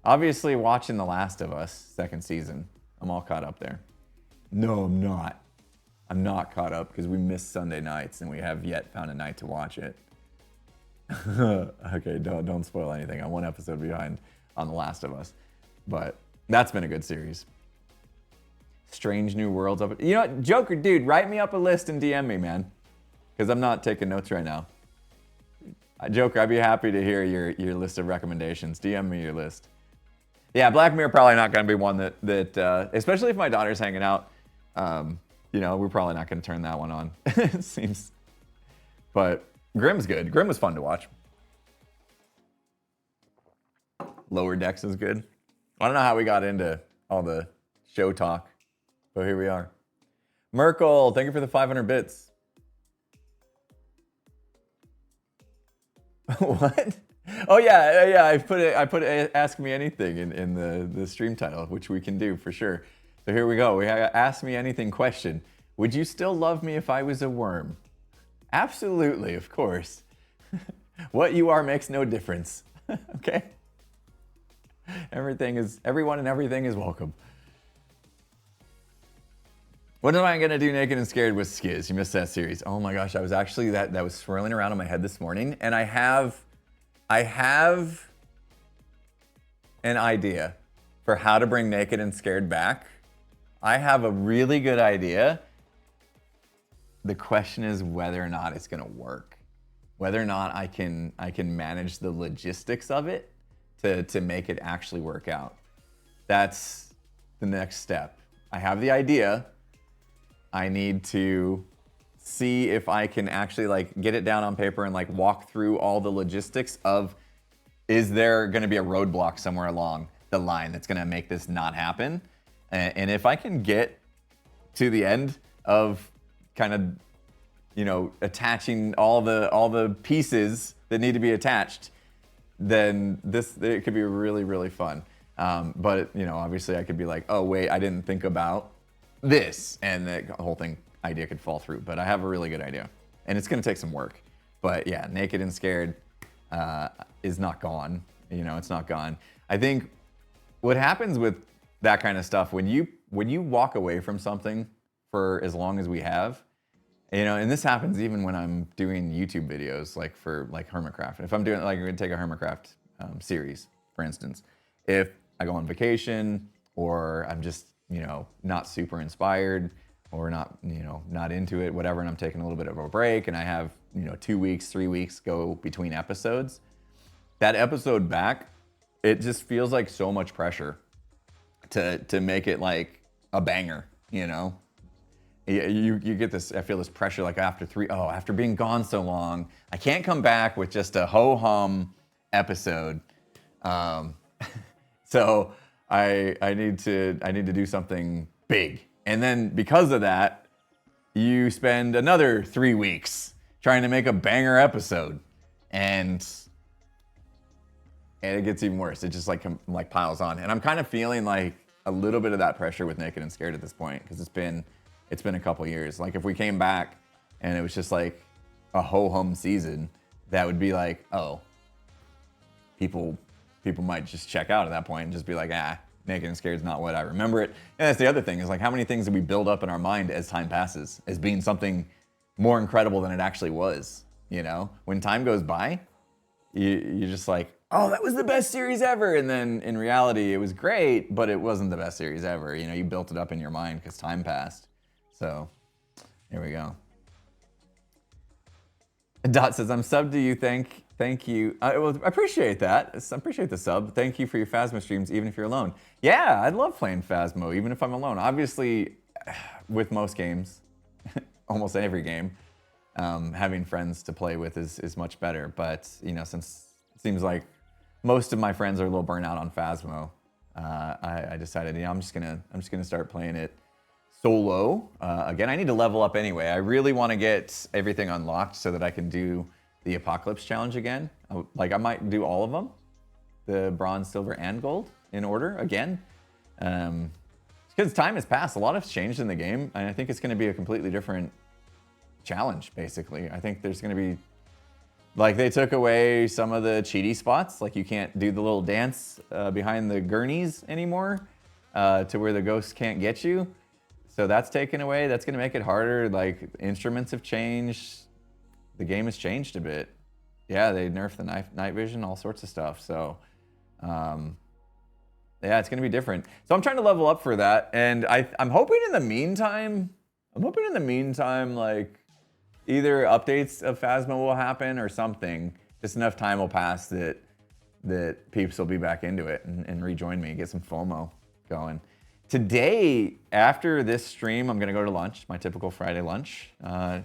Obviously, watching The Last of Us second season, I'm all caught up there. No, I'm not. I'm not caught up because we missed Sunday nights and we have yet found a night to watch it. Okay, don't spoil anything. I'm one episode behind on The Last of Us, but that's been a good series. Strange New Worlds. You know what, Joker, dude, write me up a list and DM me, man, because I'm not taking notes right now. Joker, I'd be happy to hear your list of recommendations. DM me your list. Yeah, Black Mirror probably not going to be one that especially if my daughter's hanging out. You know, we're probably not going to turn that one on. It seems, but Grimm's good. Grimm was fun to watch. Lower Decks is good. I don't know how we got into all the show talk, but here we are. Merkel, thank you for the 500 bits. What? Oh yeah. I put Ask Me Anything in the stream title, which we can do for sure. So here we go. We have Ask Me Anything question. Would you still love me if I was a worm? Absolutely, of course. What you are makes no difference. Okay? Everyone and everything is welcome. What am I gonna do naked and scared with Skiz? You missed that series. Oh my gosh, I was actually that was swirling around in my head this morning, and I have an idea for how to bring Naked and Scared back. I have a really good idea. The question is whether or not it's gonna work. Whether or not I can manage the logistics of it to make it actually work out. That's the next step. I have the idea. I need to see if I can actually like get it down on paper and like walk through all the logistics of, is there gonna be a roadblock somewhere along the line that's gonna make this not happen? And if I can get to the end of kind of, you know, attaching all the pieces that need to be attached, then it could be really, really fun. But you know, obviously I could be like, oh wait, I didn't think about this, and the whole idea could fall through. But I have a really good idea, and it's gonna take some work. But yeah, Naked and Scared is not gone. You know, it's not gone. I think what happens with that kind of stuff, when you walk away from something for as long as we have, you know, and this happens even when I'm doing YouTube videos, like for like Hermitcraft. If I'm doing, like, I'm gonna take a Hermitcraft series, for instance. If I go on vacation, or I'm just, you know, not super inspired, or not, you know, not into it, whatever, and I'm taking a little bit of a break, and I have, you know, 2 weeks, 3 weeks go between episodes, that episode back, it just feels like so much pressure to make it like a banger, you know? You get this, I feel this pressure like after being gone so long, I can't come back with just a ho-hum episode. So I need to do something big. And then because of that, you spend another 3 weeks trying to make a banger episode. And it gets even worse. It just like piles on. And I'm kind of feeling like a little bit of that pressure with Naked and Scared at this point, because it's been a couple years. Like if we came back and it was just like a ho-hum season, that would be like, oh, people might just check out at that point and just be like, Naked and Scared is not what I remember it. And that's the other thing, is like how many things do we build up in our mind as time passes as being something more incredible than it actually was, you know? When time goes by, you're just like, oh, that was the best series ever. And then in reality, it was great, but it wasn't the best series ever. You know, you built it up in your mind because time passed. So here we go. Dot says, I'm subbed to you. Thank you. I appreciate that. I appreciate the sub. Thank you for your Phasmo streams, even if you're alone. Yeah, I love playing Phasmo, even if I'm alone. Obviously, with most games, almost every game, having friends to play with is much better. But you know, since it seems like most of my friends are a little burnt out on Phasmo, I decided, I'm just gonna start playing it solo. Again, I need to level up anyway. I really want to get everything unlocked so that I can do the Apocalypse Challenge again. Like I might do all of them, the bronze, silver, and gold in order again. Because time has passed, a lot has changed in the game, and I think it's going to be a completely different challenge. Basically, I think there's going to be Like they took away some of the cheaty spots. Like you can't do the little dance behind the gurneys anymore to where the ghosts can't get you. So that's taken away. That's gonna make it harder. Like instruments have changed. The game has changed a bit. Yeah, they nerfed the night vision, all sorts of stuff. So yeah, it's gonna be different. So I'm trying to level up for that. And I'm hoping in the meantime, like either updates of Phasma will happen or something. Just enough time will pass that peeps will be back into it and rejoin me, get some FOMO going. Today, after this stream, I'm gonna go to lunch, my typical Friday lunch. I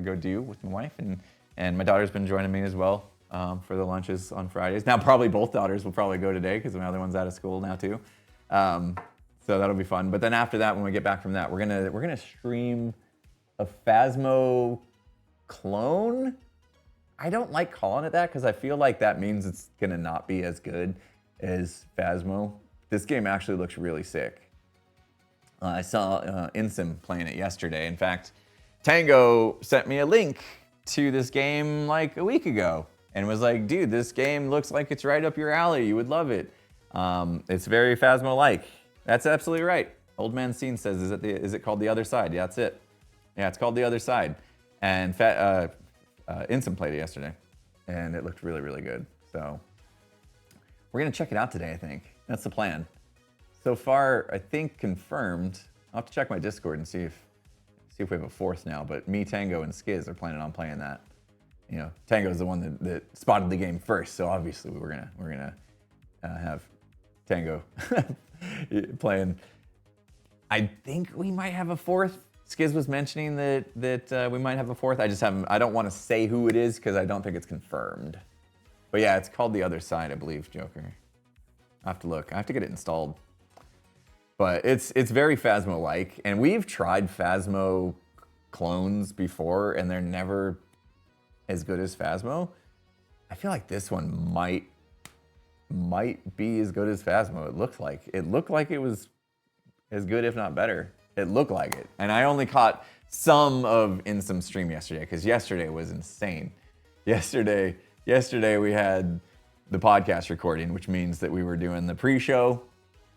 go do with my wife, and my daughter's been joining me as well for the lunches on Fridays. Now, probably both daughters will probably go today because my other one's out of school now too. So that'll be fun. But then after that, when we get back from that, we're gonna stream a Phasmo clone. I don't like calling it that because I feel like that means it's gonna not be as good as Phasmo. This game actually looks really sick. I saw Insim playing it yesterday. In fact, Tango sent me a link to this game like a week ago and was like, dude, this game looks like it's right up your alley. You would love it. It's very Phasmo-like. That's absolutely right. Old Man Scene says, is it called The Other Side? Yeah, that's it. Yeah, it's called The Other Side. And Insim played it yesterday, and it looked really, really good. So we're gonna check it out today, I think. That's the plan. So far, I think confirmed. I'll have to check my Discord and see if we have a fourth now. But me, Tango, and Skiz are planning on playing that. You know, Tango's the one that spotted the game first, so obviously we're gonna have Tango playing. I think we might have a fourth. Skiz was mentioning that we might have a fourth. I don't want to say who it is because I don't think it's confirmed. But yeah, it's called The Other Side, I believe, Joker. I have to look. I have to get it installed. But it's very Phasmo-like, and we've tried Phasmo clones before, and they're never as good as Phasmo. I feel like this one might be as good as Phasmo. It looked like it was as good, if not better. It looked like it. And I only caught some of Insim stream yesterday, because yesterday was insane. Yesterday we had the podcast recording, which means that we were doing the pre-show,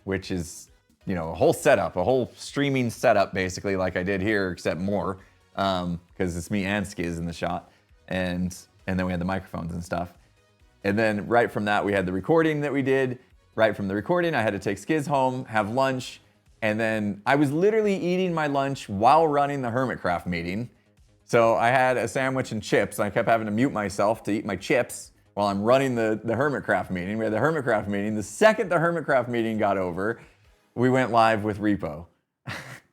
which is, you know, a whole setup, a whole streaming setup, basically, like I did here, except more, because it's me and Skiz in the shot, and then we had the microphones and stuff. And then right from that, we had the recording that we did. Right from the recording, I had to take Skiz home, have lunch, and then I was literally eating my lunch while running the Hermitcraft meeting. So I had a sandwich and chips, and I kept having to mute myself to eat my chips while I'm running the Hermitcraft meeting. We had the Hermitcraft meeting. The second the Hermitcraft meeting got over, we went live with Repo.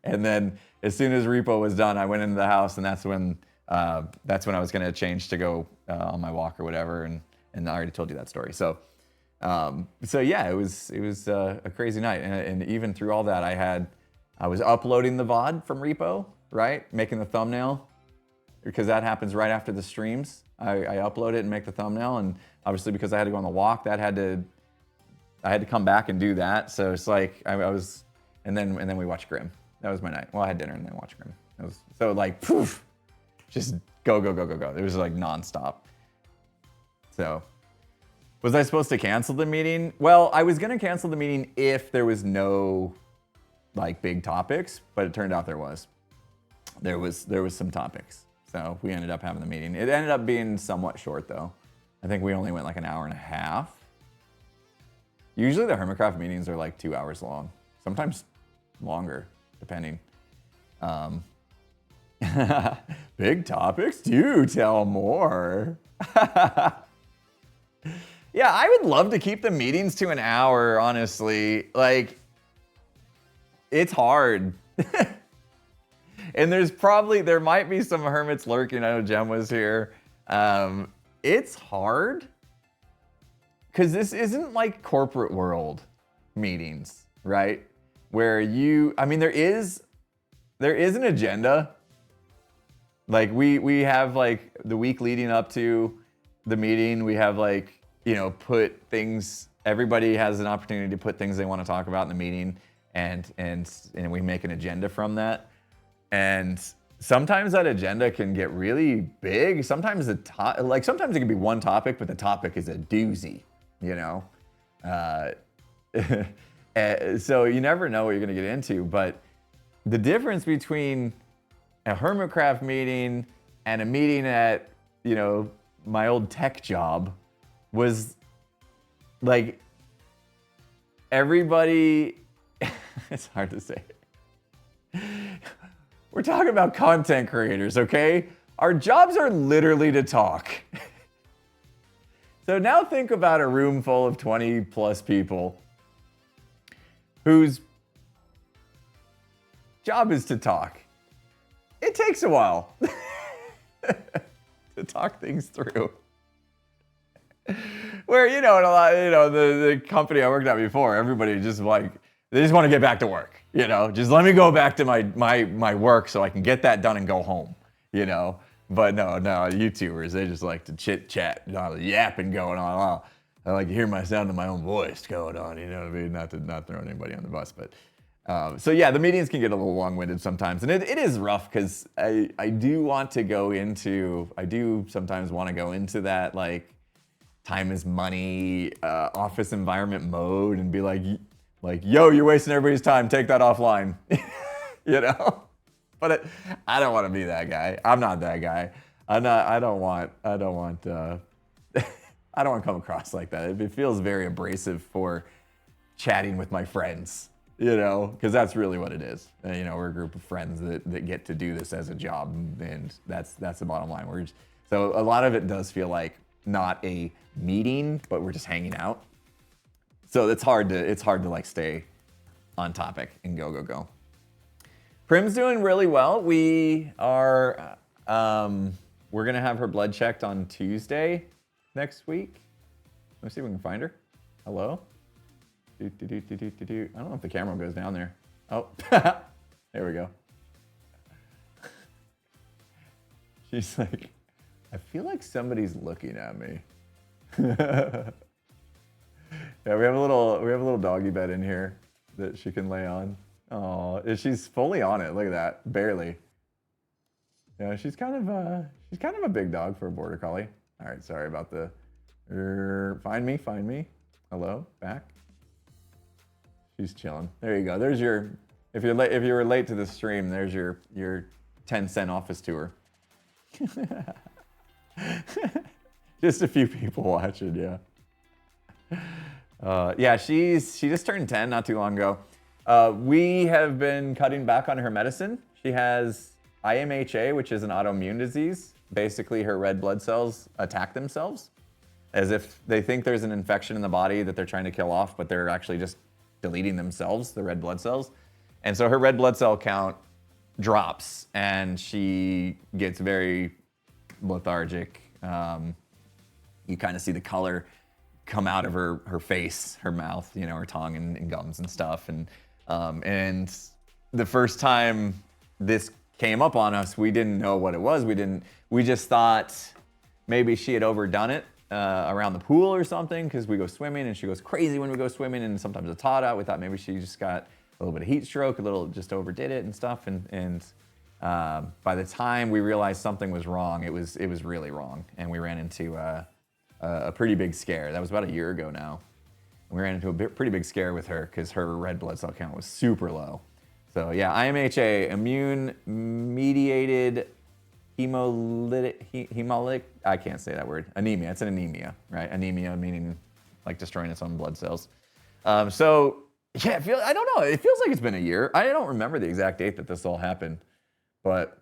And then as soon as Repo was done, I went into the house, and that's when I was gonna change to go on my walk or whatever, and I already told you that story. So yeah, it was a crazy night, and even through all that, I was uploading the VOD from Repo, right? Making the thumbnail, because that happens right after the streams. I upload it and make the thumbnail, and obviously because I had to go on the walk, I had to come back and do that. So it's like and then we watched Grim. That was my night. Well, I had dinner and then watched Grim. It was so like poof, just go. It was like nonstop. So was I supposed to cancel the meeting? Well, I was gonna cancel the meeting if there was no like big topics, but it turned out there was some topics. So we ended up having the meeting. It ended up being somewhat short though. I think we only went like an hour and a half. Usually the Hermitcraft meetings are like 2 hours long, sometimes longer, depending. Big topics? Do tell more. Yeah, I would love to keep the meetings to an hour, honestly. Like, it's hard. And there might be some hermits lurking. I know Jem was here. It's hard. Because this isn't like corporate world meetings, right? Where there is an agenda. Like we have like the week leading up to the meeting, we have like, you know, everybody has an opportunity to put things they want to talk about in the meeting, and we make an agenda from that. And sometimes that agenda can get really big. Sometimes sometimes it can be one topic, but the topic is a doozy, you know? So you never know what you're gonna get into, but the difference between a Hermitcraft meeting and a meeting at, you know, my old tech job was like everybody, it's hard to say. We're talking about content creators, okay? Our jobs are literally to talk. So now think about a room full of 20 plus people whose job is to talk. It takes a while to talk things through. Where, you know, in a lot, you know, the company I worked at before, everybody just like, they just want to get back to work, you know, just let me go back to my work so I can get that done and go home, you know. But no, YouTubers, they just like to chit chat, a lot of yapping going on. I like to hear my sound of my own voice going on, you know what I mean? Not throwing anybody on the bus, but so yeah, the meetings can get a little long-winded sometimes, and it is rough because I do sometimes want to go into that like time is money office environment mode and be like, yo, you're wasting everybody's time, take that offline, you know. But I don't want to be that guy. I'm not that guy. I don't want to come across like that. It feels very abrasive for chatting with my friends, you know, because that's really what it is. You know, we're a group of friends that get to do this as a job, and that's the bottom line. So a lot of it does feel like not a meeting, but we're just hanging out. So it's hard to like stay on topic and go. Prim's doing really well. We are we're gonna have her blood checked on Tuesday next week. Let me see if we can find her. Hello? I don't know if the camera goes down there. Oh, there we go. She's like, I feel like somebody's looking at me. Yeah, we have a little doggy bed in here that she can lay on. Oh, she's fully on it. Look at that, barely. Yeah, she's kind of a big dog for a border collie. All right, sorry about the. Find me. Hello, back. She's chilling. There you go. There's your. If you were late to the stream, there's your 10-cent office tour. Just a few people watching, yeah. Yeah, she just turned 10 not too long ago. We have been cutting back on her medicine. She has IMHA, which is an autoimmune disease. Basically, her red blood cells attack themselves as if they think there's an infection in the body that they're trying to kill off, but they're actually just deleting themselves, the red blood cells. And so her red blood cell count drops and she gets very lethargic. You kind of see the color come out of her face, her mouth, you know, her tongue and gums and stuff. And the first time this came up on us, we didn't know what it was. We just thought maybe she had overdone it around the pool or something, because we go swimming and she goes crazy when we go swimming, and sometimes it's hot out. We thought maybe she just got a little bit of heat stroke, just overdid it and stuff. And by the time we realized something was wrong, it was really wrong, and we ran into a pretty big scare. That was about a year ago now. We ran into a pretty big scare with her because her red blood cell count was super low. So yeah, IMHA, immune-mediated hemolytic, I can't say that word, anemia. It's an anemia, right? Anemia meaning like destroying its own blood cells. So yeah, I don't know. It feels like it's been a year. I don't remember the exact date that this all happened, but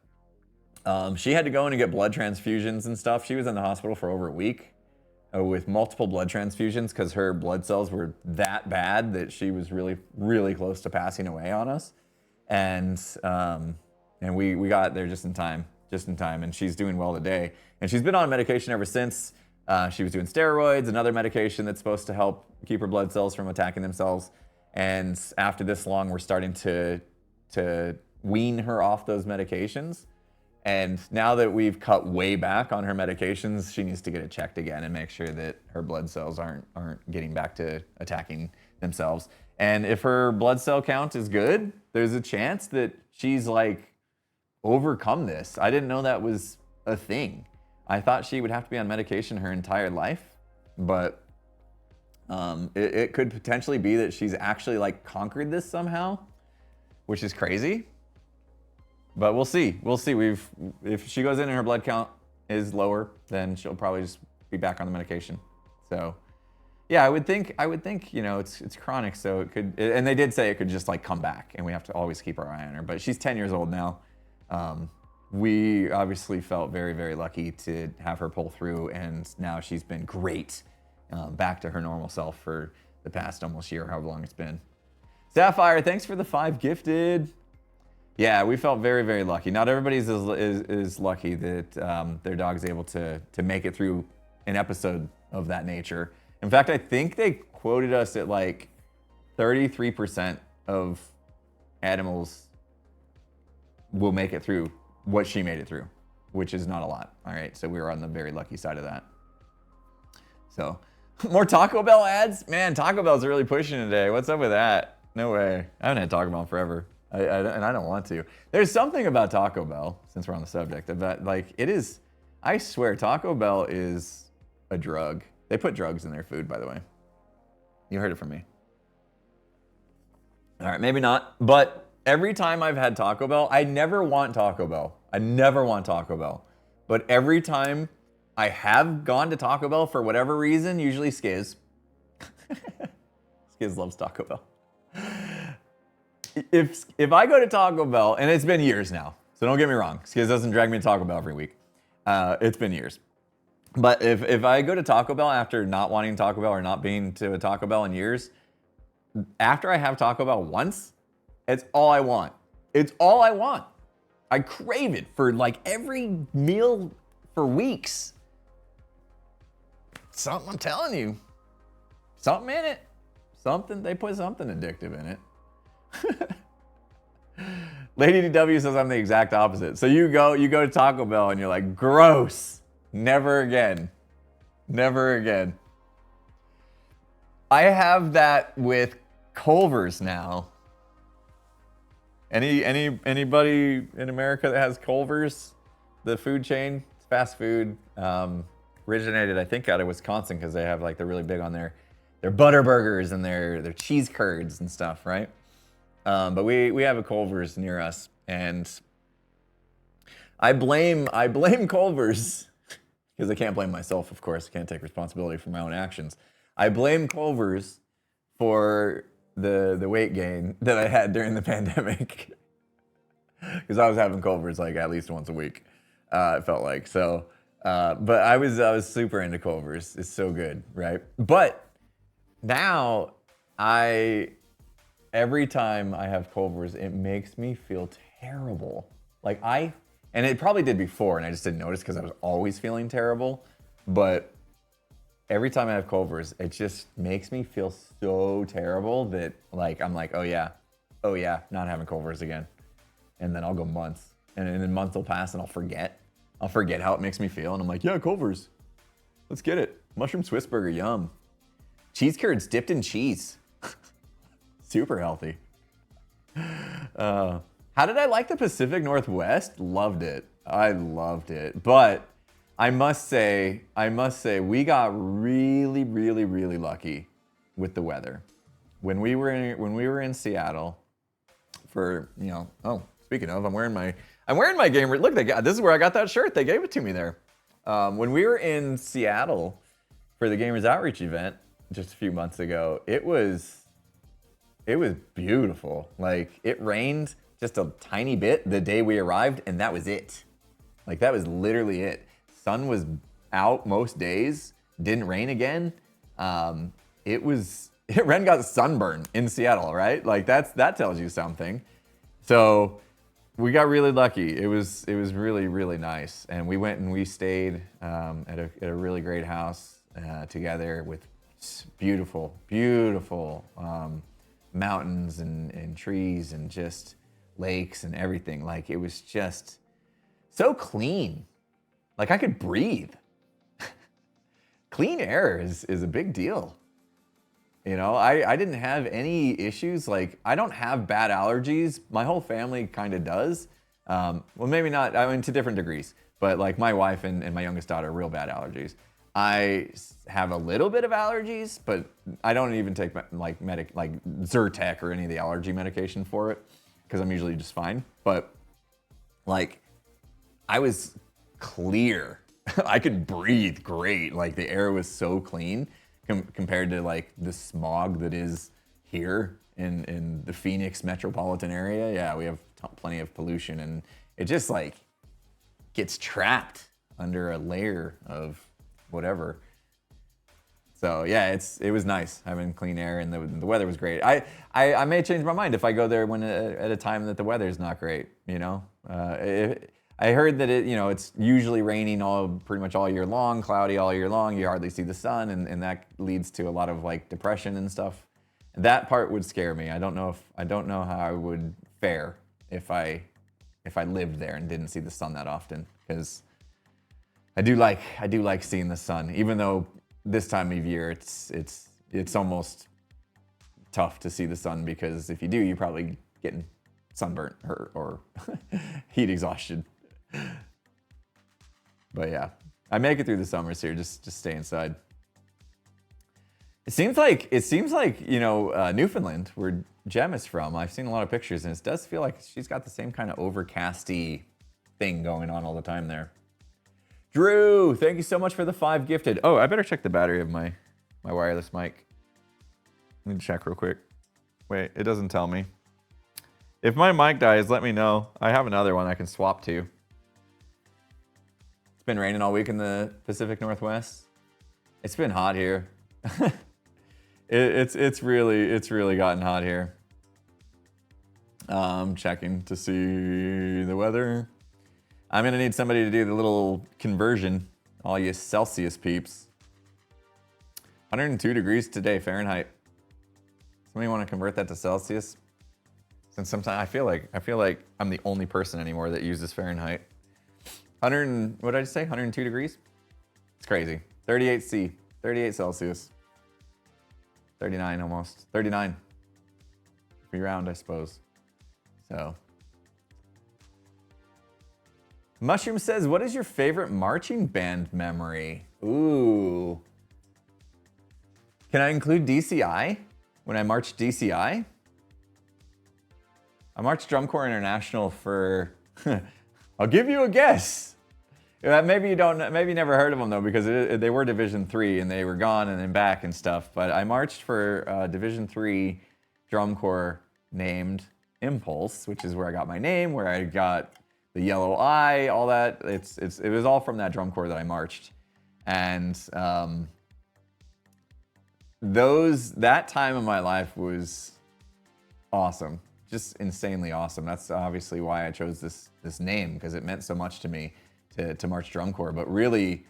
she had to go in and get blood transfusions and stuff. She was in the hospital for over a week with multiple blood transfusions because her blood cells were that bad that she was really, really close to passing away on us. And we got there just in time, and she's doing well today. And she's been on medication ever since. She was doing steroids, another medication that's supposed to help keep her blood cells from attacking themselves. And after this long, we're starting to wean her off those medications. And now that we've cut way back on her medications, she needs to get it checked again and make sure that her blood cells aren't getting back to attacking themselves. And if her blood cell count is good, there's a chance that she's like overcome this. I didn't know that was a thing. I thought she would have to be on medication her entire life, but it could potentially be that she's actually like conquered this somehow, which is crazy. But we'll see. We'll see. If she goes in and her blood count is lower, then she'll probably just be back on the medication. So, yeah, I would think, you know, it's chronic, so it could, and they did say it could just like come back, and we have to always keep our eye on her. But she's 10 years old now. We obviously felt very, very lucky to have her pull through, and now she's been great, back to her normal self for the past almost year, however long it's been. Sapphire, thanks for the 5 gifted. Yeah, we felt very, very lucky. Not everybody's is lucky that their dog's able to make it through an episode of that nature. In fact, I think they quoted us at like 33% of animals will make it through what she made it through, which is not a lot. All right, so we were on the very lucky side of that. So, more Taco Bell ads? Man, Taco Bell's really pushing today. What's up with that? No way. I haven't had Taco Bell in forever. And I don't want to. There's something about Taco Bell, since we're on the subject, that like it is, I swear, Taco Bell is a drug. They put drugs in their food, by the way. You heard it from me. All right, maybe not, but every time I've had Taco Bell, I never want Taco Bell. I never want Taco Bell. But every time I have gone to Taco Bell for whatever reason, usually Skiz. Skiz loves Taco Bell. If I go to Taco Bell, and it's been years now, so don't get me wrong, Skiz doesn't drag me to Taco Bell every week. It's been years. But if I go to Taco Bell after not wanting Taco Bell or not being to a Taco Bell in years, after I have Taco Bell once, it's all I want. It's all I want. I crave it for like every meal for weeks. Something, I'm telling you. Something in it. Something, they put something addictive in it. Lady DW says I'm the exact opposite. So you go to Taco Bell and you're like, gross. Never again. Never again. I have that with Culver's now. Anybody in America that has Culver's, the food chain, it's fast food, originated I think out of Wisconsin because they have like they're really big on their butter burgers and their cheese curds and stuff, right? But we have a Culver's near us, and I blame Culver's because I can't blame myself, of course. I can't take responsibility for my own actions. I blame Culver's for the weight gain that I had during the pandemic because I was having Culver's like at least once a week. It felt like so, but I was super into Culver's. It's so good, right? But now every time I have Culver's, it makes me feel terrible. Like and it probably did before, and I just didn't notice because I was always feeling terrible. But every time I have Culver's, it just makes me feel so terrible that like I'm like, oh yeah, not having Culver's again. And then I'll go months, and then months will pass, and I'll forget how it makes me feel, and I'm like, yeah, Culver's, let's get it. Mushroom Swiss burger, yum. Cheese curds dipped in cheese. Super healthy. How did I like the Pacific Northwest? Loved it. I loved it. But I must say, we got really, really, really lucky with the weather. When we were in Seattle, for speaking of, I'm wearing my gamer. Look, this is where I got that shirt. They gave it to me there. When we were in Seattle for the Gamers Outreach event just a few months ago, it was beautiful. Like it rained just a tiny bit the day we arrived, and that was it. Like that was literally it. Sun was out most days, didn't rain again. Ren got sunburned in Seattle, right? Like that tells you something. So we got really lucky. It was really, really nice. And we went and we stayed at a really great house together with beautiful, beautiful mountains and trees and just lakes and everything. Like it was just so clean. Like I could breathe. Clean air is a big deal. You know, I didn't have any issues. Like I don't have bad allergies. My whole family kind of does. Well, maybe not, I mean, to different degrees. But like my wife and my youngest daughter, real bad allergies. I have a little bit of allergies, but I don't even take like Zyrtec or any of the allergy medication for it because I'm usually just fine. But like, I was clear. I could breathe great. Like the air was so clean compared to like the smog that is here in the Phoenix metropolitan area. Yeah, we have plenty of pollution, and it just like gets trapped under a layer of whatever. So yeah, it was nice having clean air, and the weather was great. I may change my mind if I go there when at a time that the weather's not great. You know, I heard that it's usually raining pretty much all year long, cloudy all year long. You hardly see the sun, and that leads to a lot of like depression and stuff. That part would scare me. I don't know how I would fare if I lived there and didn't see the sun that often, because I do like seeing the sun, even though this time of year it's almost tough to see the sun, because if you do, you're probably getting sunburnt or heat exhaustion. But yeah, I make it through the summers here. Just stay inside. It seems like Newfoundland, where Jem is from. I've seen a lot of pictures, and it does feel like she's got the same kind of overcasty thing going on all the time there. Drew, thank you so much for the 5 gifted. Oh, I better check the battery of my wireless mic. Let me check real quick. Wait, it doesn't tell me. If my mic dies, let me know. I have another one I can swap to. It's been raining all week in the Pacific Northwest. It's been hot here. It's really gotten hot here. Checking to see the weather. I'm gonna need somebody to do the little conversion, all you Celsius peeps. 102 degrees today, Fahrenheit. Somebody want to convert that to Celsius? Since sometimes I feel like I'm the only person anymore that uses Fahrenheit. What did I say? 102 degrees? It's crazy. 38 Celsius. 39 almost. 39. Be round, I suppose. So. Mushroom says, what is your favorite marching band memory? Ooh. Can I include DCI? When I marched DCI? I marched Drum Corps International for, I'll give you a guess. Maybe you never heard of them though, because they were Division 3 and they were gone and then back and stuff. But I marched for Division 3 Drum Corps named Impulse, which is where I got my name, where I got the yellow eye, all that. It was all from that drum corps that I marched. And that time of my life was awesome. Just insanely awesome. That's obviously why I chose this name, because it meant so much to me to march drum corps. But really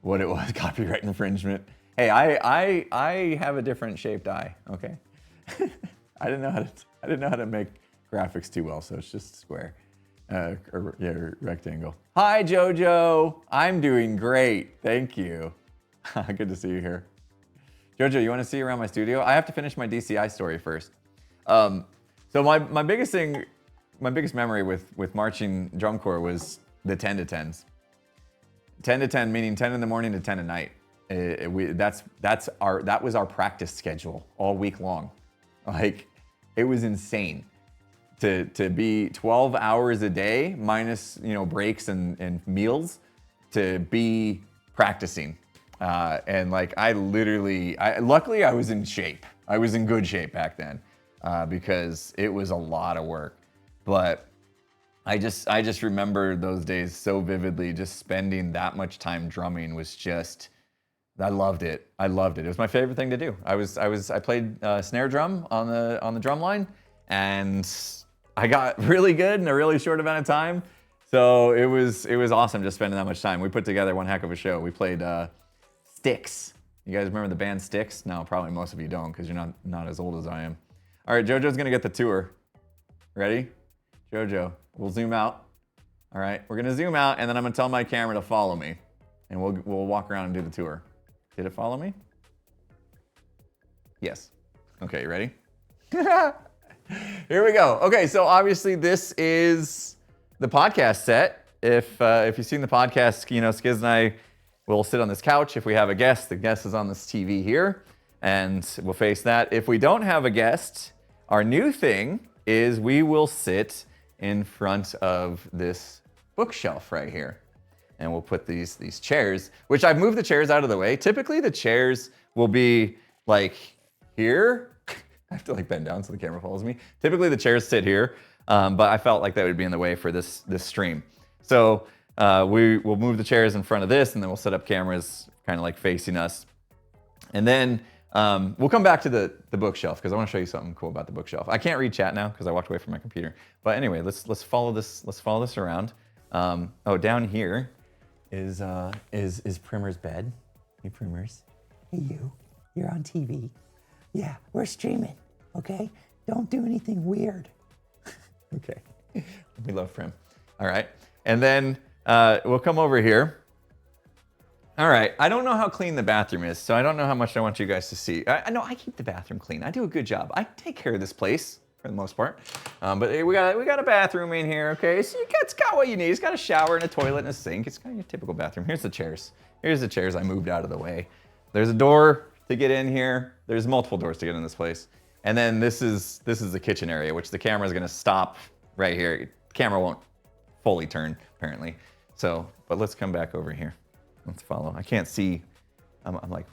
what it was, copyright infringement. Hey, I have a different shaped eye, okay? I didn't know how to make graphics too well, so it's just square. Rectangle. Hi, Jojo. I'm doing great. Thank you. Good to see you here. Jojo, you want to see around my studio? I have to finish my DCI story first. So my biggest memory with marching drum corps was the 10 to 10s. 10 to 10 meaning 10 in the morning to 10 at night. That was our practice schedule all week long. Like, it was insane. To be 12 hours a day minus breaks and meals to be practicing, and like luckily I was in shape. I was in good shape back then, because it was a lot of work. But I just remember those days so vividly. Just spending that much time drumming was just, I loved it. It was my favorite thing to do. I played snare drum on the drum line, and I got really good in a really short amount of time. So it was awesome just spending that much time. We put together one heck of a show. We played Styx. You guys remember the band Styx? No, probably most of you don't, because you're not as old as I am. All right, Jojo's gonna get the tour. Ready? Jojo, we'll zoom out. All right, we're gonna zoom out, and then I'm gonna tell my camera to follow me, and we'll walk around and do the tour. Did it follow me? Yes. Okay, you ready? Here we go. Okay, so obviously this is the podcast set. If you've seen the podcast, you know, Skiz and I will sit on this couch. If we have a guest, the guest is on this TV here, and we'll face that. If we don't have a guest, our new thing is we will sit in front of this bookshelf right here. And we'll put these chairs, which I've moved the chairs out of the way. Typically the chairs will be like here. I have to like bend down so the camera follows me. Typically the chairs sit here, but I felt like that would be in the way for this stream. So we will move the chairs in front of this, and then we'll set up cameras kind of like facing us. And then we'll come back to the bookshelf because I want to show you something cool about the bookshelf. I can't read chat now because I walked away from my computer. But anyway, let's follow this. Let's follow this around. Oh, down here is Primmer's bed. Hey, Primmer's. Hey, you're on TV. Yeah, we're streaming, okay? Don't do anything weird. Okay, we love Prim. All right, and then we'll come over here. All right, I don't know how clean the bathroom is, so I don't know how much I want you guys to see. I know I keep the bathroom clean. I do a good job. I take care of this place for the most part. But we got a bathroom in here, okay? So it's got what you need. It's got a shower and a toilet and a sink. It's kind of your typical bathroom. Here's the chairs. Here's the chairs I moved out of the way. There's a door to get in here. There's multiple doors to get in this place. And then this is the kitchen area, which the camera is gonna stop right here. The camera won't fully turn, apparently. So, but let's come back over here. Let's follow. I can't see. I'm like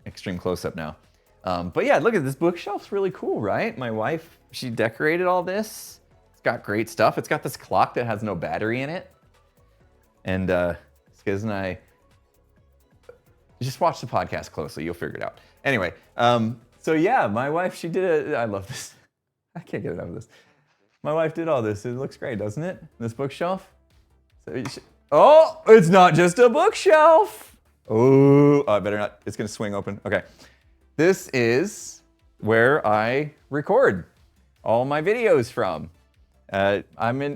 extreme close up now. But yeah, look at this bookshelf's really cool, right? My wife, she decorated all this. It's got great stuff. It's got this clock that has no battery in it. And Skiz and I, just watch the podcast closely. You'll figure it out. Anyway, so yeah, my wife, she did it. I love this. I can't get it out of this. My wife did all this. It looks great, doesn't it? This bookshelf. So oh, it's not just a bookshelf. Oh, I better not. It's going to swing open. Okay. This is where I record all my videos from.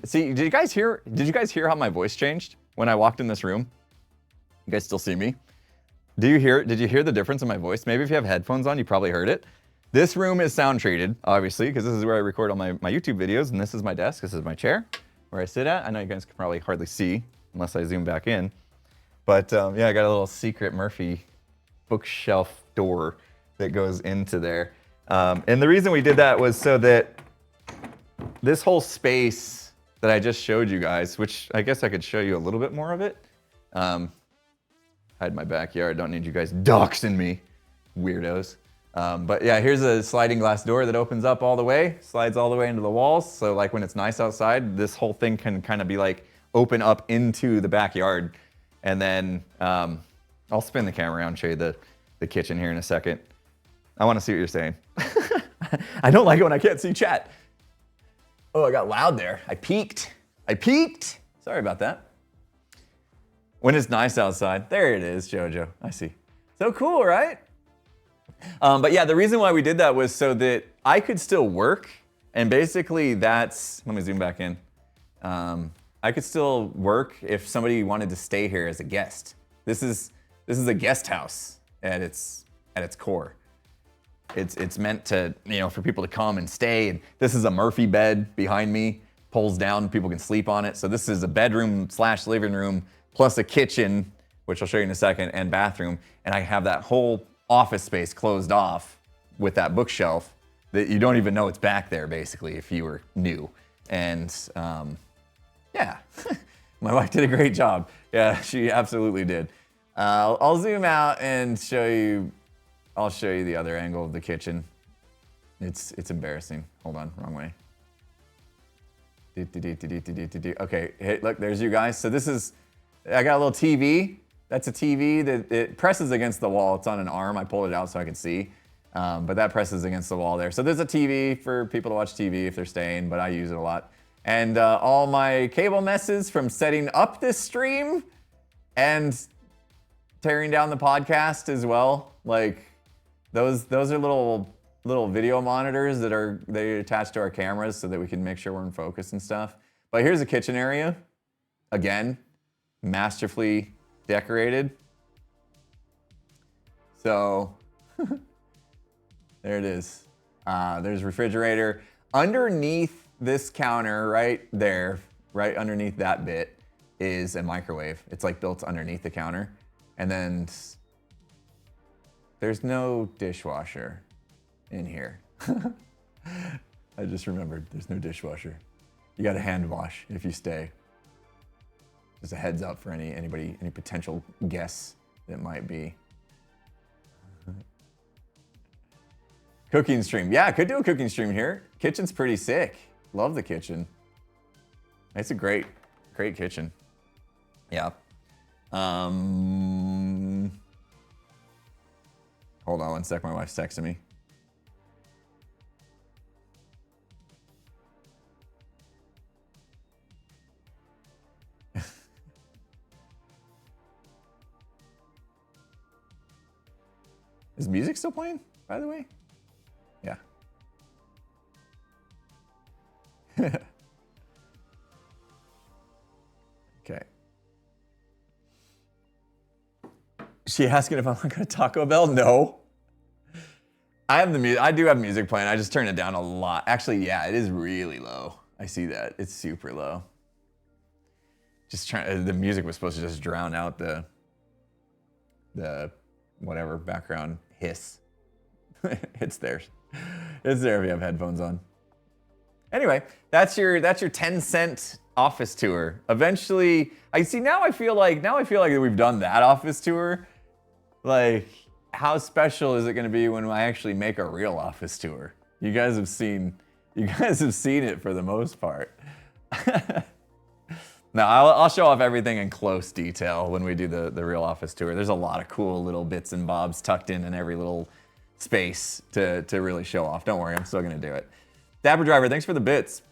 See, did you guys hear how my voice changed when I walked in this room? You guys still see me? Did you hear the difference in my voice? Maybe if you have headphones on, you probably heard it. This room is sound treated, obviously, because this is where I record all my YouTube videos, and this is my desk, this is my chair, where I sit at. I know you guys can probably hardly see, unless I zoom back in. But yeah, I got a little secret Murphy bookshelf door that goes into there. And the reason we did that was so that this whole space that I just showed you guys, which I guess I could show you a little bit more of it. Hide my backyard, don't need you guys doxing me, weirdos. But yeah, here's a sliding glass door that opens up all the way, slides all the way into the walls. So like when it's nice outside, this whole thing can kind of be like open up into the backyard. And then I'll spin the camera around and show you the kitchen here in a second. I want to see what you're saying. I don't like it when I can't see chat. Oh, I got loud there. I peeked. Sorry about that. When it's nice outside. There it is, Jojo. I see. So cool, right? But yeah, the reason why we did that was so that I could still work. And basically that's, let me zoom back in. I could still work if somebody wanted to stay here as a guest. This is a guest house at its core. It's meant to, you know, for people to come and stay. And this is a Murphy bed behind me, pulls down, people can sleep on it. So this is a bedroom / living room plus a kitchen, which I'll show you in a second, and bathroom. And I have that whole office space closed off with that bookshelf that you don't even know it's back there, basically, if you were new. And yeah, my wife did a great job. Yeah, she absolutely did. I'll zoom out and show you. I'll show you the other angle of the kitchen. It's embarrassing. Hold on, wrong way. Okay, hey, look, there's you guys. So this is, I got a little TV. That's a TV that it presses against the wall. It's on an arm. I pulled it out so I could see. But that presses against the wall there. So there's a TV for people to watch TV if they're staying, but I use it a lot. And all my cable messes from setting up this stream and tearing down the podcast as well. Like those are little video monitors that they attach to our cameras so that we can make sure we're in focus and stuff. But here's a kitchen area. Again, masterfully decorated. So there it is. There's a refrigerator. Underneath this counter right there right underneath that bit is a microwave. It's like built underneath the counter. And then there's no dishwasher in here. I just remembered there's no dishwasher. You got to hand wash if you stay. Just a heads up for any potential guests that might be. Cooking stream. Yeah, I could do a cooking stream here. Kitchen's pretty sick. Love the kitchen. It's a great kitchen. Yeah. Hold on one sec. My wife's texting me. Is music still playing, by the way? Yeah. Okay. She asking if I'm going to Taco Bell? No. I do have music playing. I just turned it down a lot. Actually, yeah, it is really low. I see that. It's super low. The music was supposed to just drown out the whatever background hiss. It's there. It's there if you have headphones on. Anyway, that's your 10-cent office tour. Eventually, I feel like we've done that office tour. Like, how special is it going to be when I actually make a real office tour? You guys have seen it for the most part. No, I'll show off everything in close detail when we do the real office tour. There's a lot of cool little bits and bobs tucked in every little space to really show off. Don't worry, I'm still gonna do it. Dapper Driver, thanks for the bits.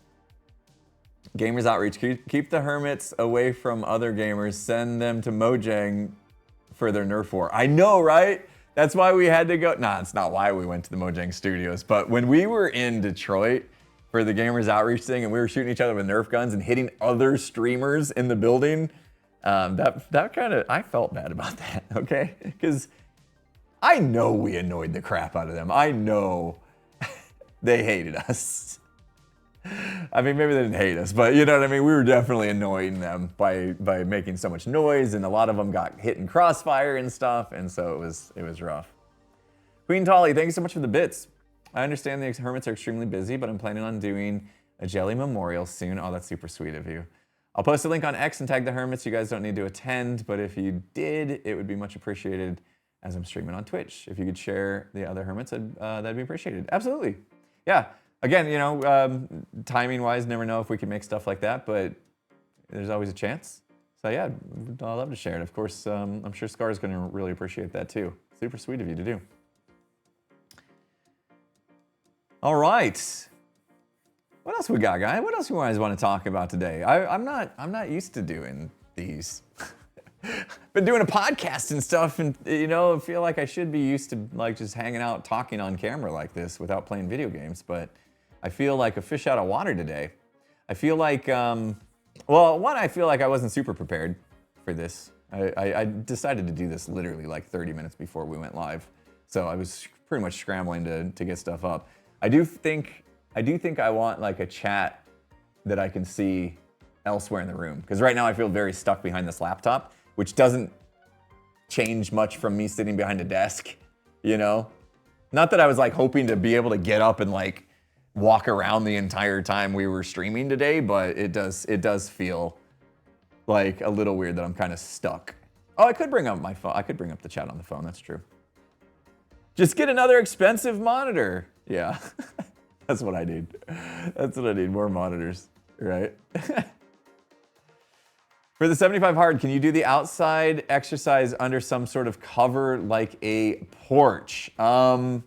Gamers Outreach, keep the hermits away from other gamers. Send them to Mojang for their Nerf war. I know, right? That's why we had to go. Nah, it's not why we went to the Mojang Studios, but when we were in Detroit for the Gamers Outreach thing and we were shooting each other with Nerf guns and hitting other streamers in the building, that kind of, I felt bad about that, okay? Because I know we annoyed the crap out of them. I know they hated us. I mean, maybe they didn't hate us, but you know what I mean? We were definitely annoying them by making so much noise, and a lot of them got hit in crossfire and stuff, and so it was rough. Queen Tolly, thank you so much for the bits. I understand the hermits are extremely busy, but I'm planning on doing a jelly memorial soon. Oh, that's super sweet of you. I'll post a link on X and tag the hermits. You guys don't need to attend, but if you did, it would be much appreciated as I'm streaming on Twitch. If you could share the other hermits, that'd be appreciated. Absolutely. Yeah. Again, you know, timing-wise, never know if we can make stuff like that, but there's always a chance. So yeah, I'd love to share it. Of course, I'm sure Scar's going to really appreciate that too. Super sweet of you to do. All right. What else we got, guys? What else do you guys want to talk about today? I'm not used to doing these. Been doing a podcast and stuff, and you know, I feel like I should be used to like just hanging out, talking on camera like this without playing video games. But I feel like a fish out of water today. I feel like, I feel like I wasn't super prepared for this. I decided to do this literally like 30 minutes before we went live, so I was pretty much scrambling to get stuff up. I do think I want like a chat that I can see elsewhere in the room, because right now I feel very stuck behind this laptop, which doesn't change much from me sitting behind a desk, you know? Not that I was like hoping to be able to get up and like walk around the entire time we were streaming today, but it does feel like a little weird that I'm kind of stuck. Oh, I could bring up my phone. I could bring up the chat on the phone. That's true. Just get another expensive monitor. Yeah, that's what I need. That's what I need, more monitors, right? For the 75 hard, can you do the outside exercise under some sort of cover like a porch? I'm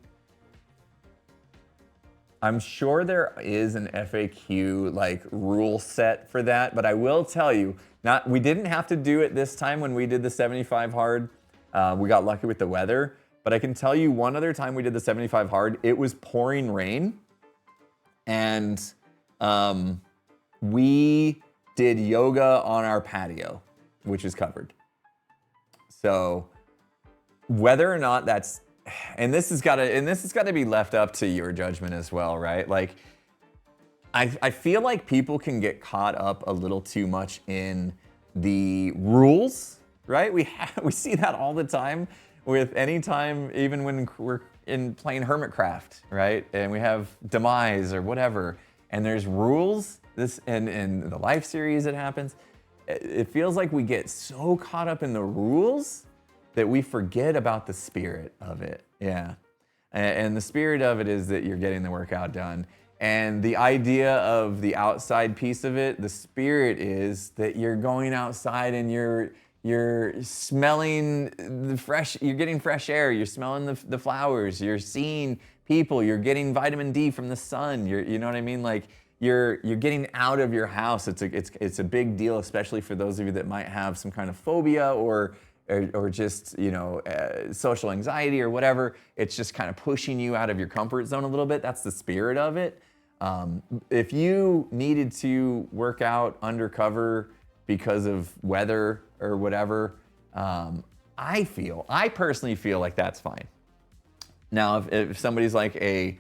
sure there is an FAQ like rule set for that, but I will tell you, we didn't have to do it this time when we did the 75 hard. We got lucky with the weather, but I can tell you one other time we did the 75 hard, it was pouring rain, and we did yoga on our patio, which is covered. So whether or not that's, and this has got to be left up to your judgment as well, right? Like, I feel like people can get caught up a little too much in the rules, right? We see that all the time with any time, even when we're playing Hermitcraft, right? And we have demise or whatever, and there's rules. And in the life series, it happens. It feels like we get so caught up in the rules that we forget about the spirit of it. Yeah. And the spirit of it is that you're getting the workout done. And the idea of the outside piece of it, the spirit is that you're going outside and you're smelling you're getting fresh air, you're smelling the flowers, you're seeing people, you're getting vitamin D from the sun, you know what I mean? Like you're getting out of your house. It's a big deal, especially for those of you that might have some kind of phobia or just, social anxiety or whatever. It's just kind of pushing you out of your comfort zone a little bit. That's the spirit of it. If you needed to work out undercover because of weather or whatever, I personally feel like that's fine. Now, if somebody's like a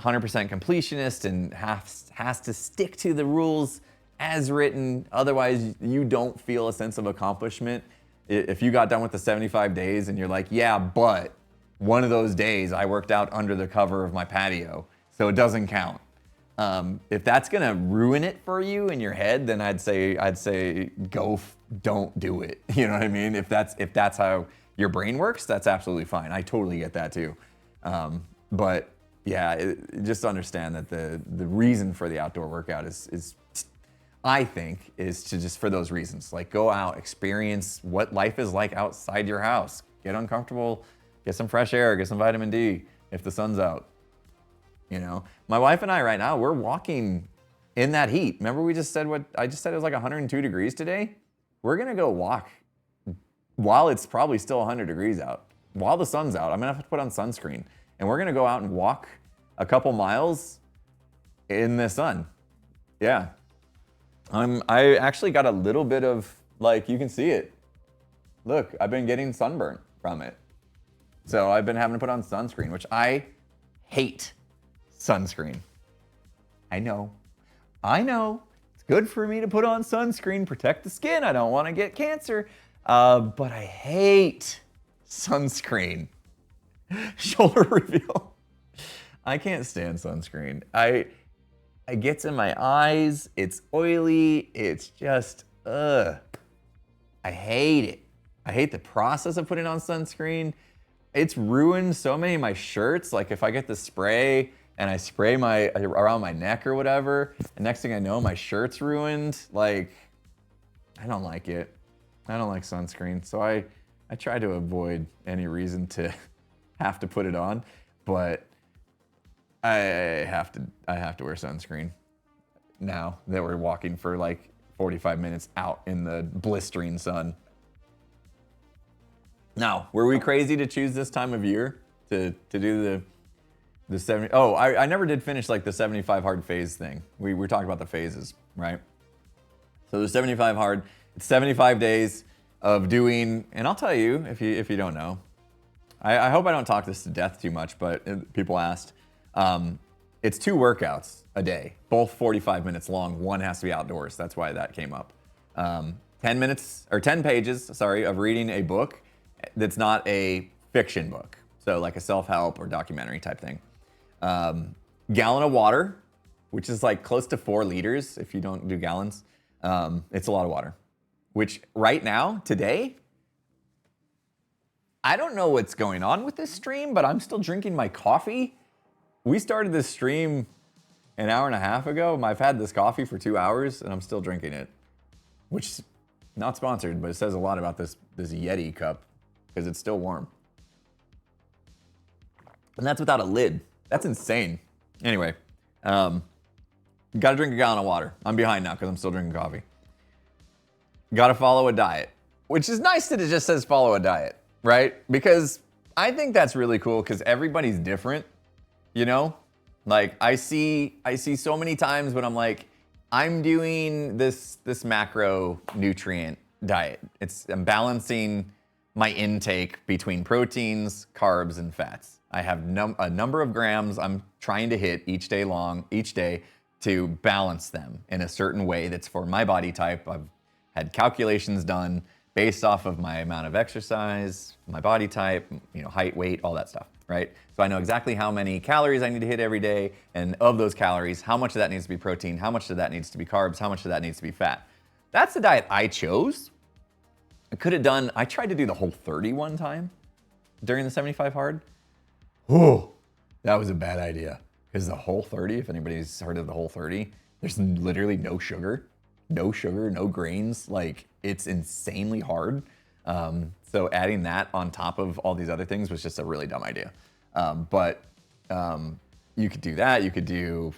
100% completionist and has to stick to the rules as written, otherwise you don't feel a sense of accomplishment. If you got done with the 75 days and you're like, yeah, but one of those days I worked out under the cover of my patio, so it doesn't count. If that's gonna ruin it for you in your head, then I'd say don't do it. You know what I mean? If that's how your brain works, that's absolutely fine. I totally get that too. But yeah, just understand that the reason for the outdoor workout is I think is to just for those reasons, like go out, experience what life is like outside your house, get uncomfortable, get some fresh air, get some vitamin D if the sun's out. My wife and I right now, we're walking in that heat. Remember I just said it was like 102 degrees today? We're gonna go walk while it's probably still 100 degrees out. While the sun's out, I'm gonna have to put on sunscreen. And we're gonna go out and walk a couple miles in the sun. Yeah. I actually got a little bit of, like, you can see it. Look, I've been getting sunburn from it. So I've been having to put on sunscreen, which I hate sunscreen. I know. It's good for me to put on sunscreen, protect the skin. I don't want to get cancer. But I hate sunscreen. Shoulder reveal. I can't stand sunscreen. It gets in my eyes. It's oily. It's just, I hate it. I hate the process of putting on sunscreen. It's ruined so many of my shirts. Like if I get the spray and I spray around my neck or whatever, and next thing I know, my shirt's ruined. Like, I don't like it. I don't like sunscreen. So I try to avoid any reason to have to put it on, but I have to wear sunscreen now that we're walking for like 45 minutes out in the blistering sun. Now, were we crazy to choose this time of year to do the 70? Oh, I never did finish like the 75 hard phase thing. We were talking about the phases, right? So the 75 hard, it's 75 days of doing, and I'll tell you if you don't know. I hope I don't talk this to death too much, but people asked. It's 2 workouts a day, both 45 minutes long. One has to be outdoors. That's why that came up. 10 pages, of reading a book that's not a fiction book. So like a self-help or documentary type thing. Gallon of water, which is like close to 4 liters if you don't do gallons. It's a lot of water, which right now, today, I don't know what's going on with this stream, but I'm still drinking my coffee. We started this stream an hour and a half ago. I've had this coffee for 2 hours and I'm still drinking it, which is not sponsored, but it says a lot about this Yeti cup because it's still warm. And that's without a lid. That's insane. Anyway, gotta drink a gallon of water. I'm behind now because I'm still drinking coffee. Gotta follow a diet, which is nice that it just says follow a diet, right? Because I think that's really cool because everybody's different. Like I see so many times when I'm like, I'm doing this macronutrient diet. I'm balancing my intake between proteins, carbs, and fats. I have a number of grams I'm trying to hit each day, to balance them in a certain way that's for my body type. I've had calculations done based off of my amount of exercise, my body type, height, weight, all that stuff, right? So I know exactly how many calories I need to hit every day, and of those calories, how much of that needs to be protein, how much of that needs to be carbs, how much of that needs to be fat. That's the diet I chose. I tried to do the Whole30 one time during the 75 hard. Oh, that was a bad idea. Because the Whole30, if anybody's heard of the Whole30, there's literally no sugar, no grains. Like, it's insanely hard. So adding that on top of all these other things was just a really dumb idea. But you could do that. You could do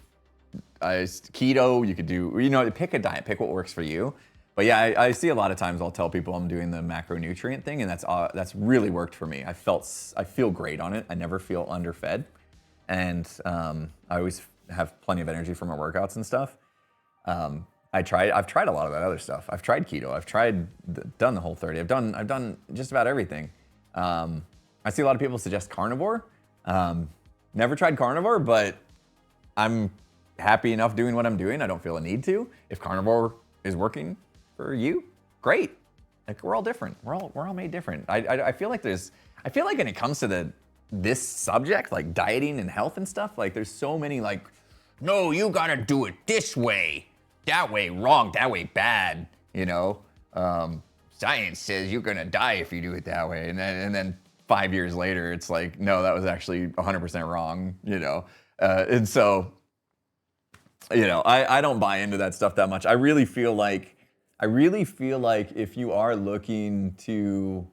keto. You could do, pick a diet, pick what works for you. But yeah, I see a lot of times I'll tell people I'm doing the macronutrient thing, and that's really worked for me. I feel great on it. I never feel underfed. And I always have plenty of energy for my workouts and stuff. I've tried a lot of that other stuff. I've tried keto. I've done the Whole30. I've done just about everything. I see a lot of people suggest carnivore. Never tried carnivore, but I'm happy enough doing what I'm doing. I don't feel a need to. If carnivore is working for you, great. Like, we're all different. We're all made different. I feel like when it comes to this subject, like dieting and health and stuff, like there's so many like, no, you gotta do it this way, that way wrong, that way bad, science says you're gonna die if you do it that way. And then 5 years later, it's like, no, that was actually 100% wrong, and so, I don't buy into that stuff that much. I really feel like if you are looking to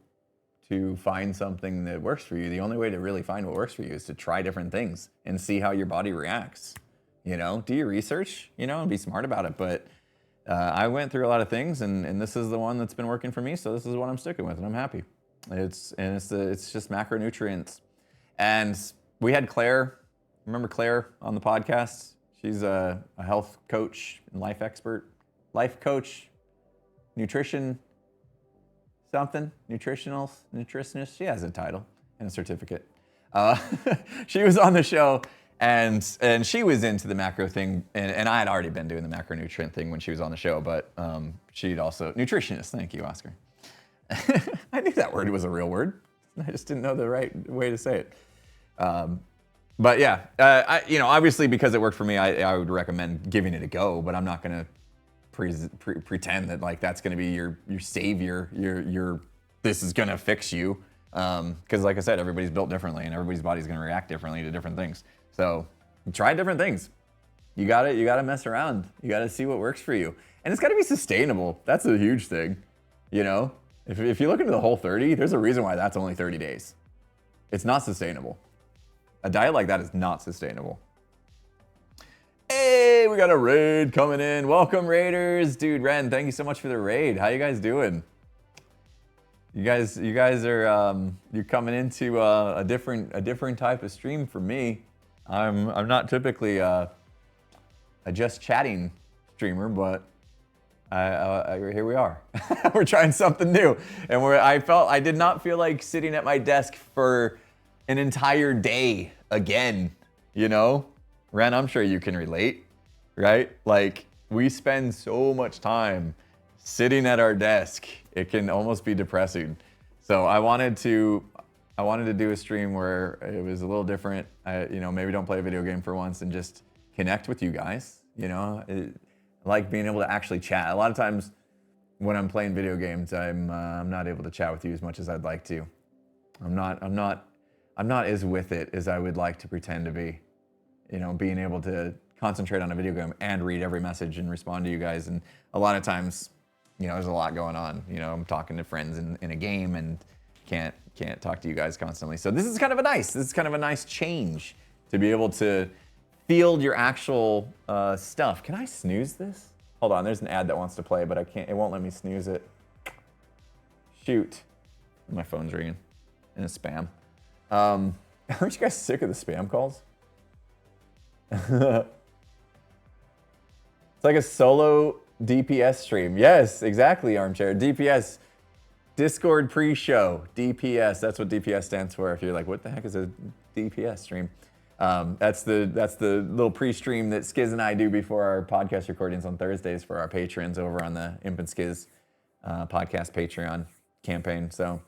find something that works for you, the only way to really find what works for you is to try different things and see how your body reacts. Do your research, and be smart about it. But I went through a lot of things, and this is the one that's been working for me. So this is what I'm sticking with, and I'm happy. It's just macronutrients. And we had Claire, remember Claire on the podcast? She's a health coach and life expert, life coach, nutritionist. She has a title and a certificate. She was on the show, and she was into the macro thing, and I had already been doing the macronutrient thing when she was on the show, but she'd also, nutritionist, thank you, Oscar. I knew that word was a real word. I just didn't know the right way to say it. But yeah, obviously because it worked for me, I would recommend giving it a go, but I'm not gonna pretend that like that's gonna be your savior, your this is gonna fix you, because like I said, everybody's built differently and everybody's body's gonna react differently to different things. So try different things. You gotta mess around. You gotta see what works for you, and it's gotta be sustainable. That's a huge thing. If you look into the Whole30, there's a reason why that's only 30 days. It's not sustainable. A diet like that is not sustainable. Hey, we got a raid coming in. Welcome, Raiders. Dude, Ren, thank you so much for the raid. How you guys doing? You guys are you're coming into a different type of stream for me. I'm not typically a just chatting streamer, but here we are. We're trying something new, and I did not feel like sitting at my desk for an entire day again. Ren, I'm sure you can relate, right? Like, we spend so much time sitting at our desk, it can almost be depressing. So I wanted to do a stream where it was a little different. Maybe don't play a video game for once and just connect with you guys. I like being able to actually chat. A lot of times when I'm playing video games, I'm not able to chat with you as much as I'd like to. I'm not as with it as I would like to pretend to be. Being able to concentrate on a video game and read every message and respond to you guys. And a lot of times, there's a lot going on. I'm talking to friends in a game and can't talk to you guys constantly. So this is kind of a nice change to be able to field your actual stuff. Can I snooze this? Hold on, there's an ad that wants to play, but I can't. It won't let me snooze it. Shoot, my phone's ringing, and it's spam. Aren't you guys sick of the spam calls? It's like a solo DPS stream. Yes, exactly, Armchair. DPS, Discord pre-show. DPS, that's what DPS stands for. If you're like, what the heck is a DPS stream? That's the little pre-stream that Skiz and I do before our podcast recordings on Thursdays for our patrons over on the Imp and Skiz podcast Patreon campaign. So,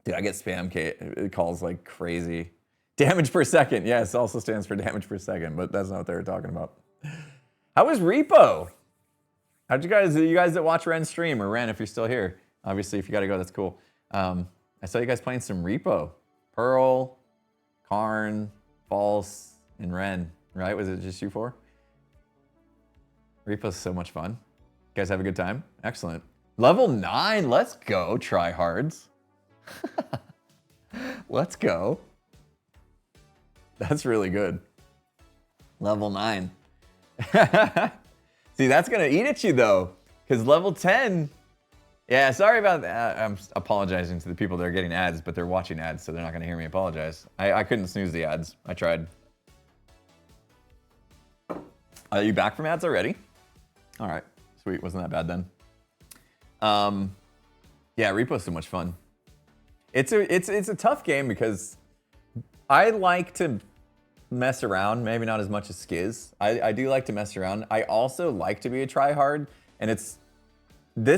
dude, I get spam calls like crazy. Damage per second. Yes, also stands for damage per second, but that's not what they were talking about. How was Repo? How'd you guys that watch Ren stream, or Ren if you're still here? Obviously, if you gotta go, that's cool. I saw you guys playing some Repo. Pearl, Karn, False, and Ren, right? Was it just you four? Repo's so much fun. You guys have a good time? Excellent. Level 9, let's go, tryhards. Let's go. That's really good. Level 9. See, that's gonna eat at you though, because level 10, yeah, sorry about that. I'm apologizing to the people that are getting ads, but they're watching ads, so they're not gonna hear me apologize. I couldn't snooze the ads. I tried. Are you back from ads already? All right, sweet, wasn't that bad then. Yeah, Repo's so much fun. It's a tough game because I like to mess around, maybe not as much as Skiz. I do like to mess around. I also like to be a tryhard, and it's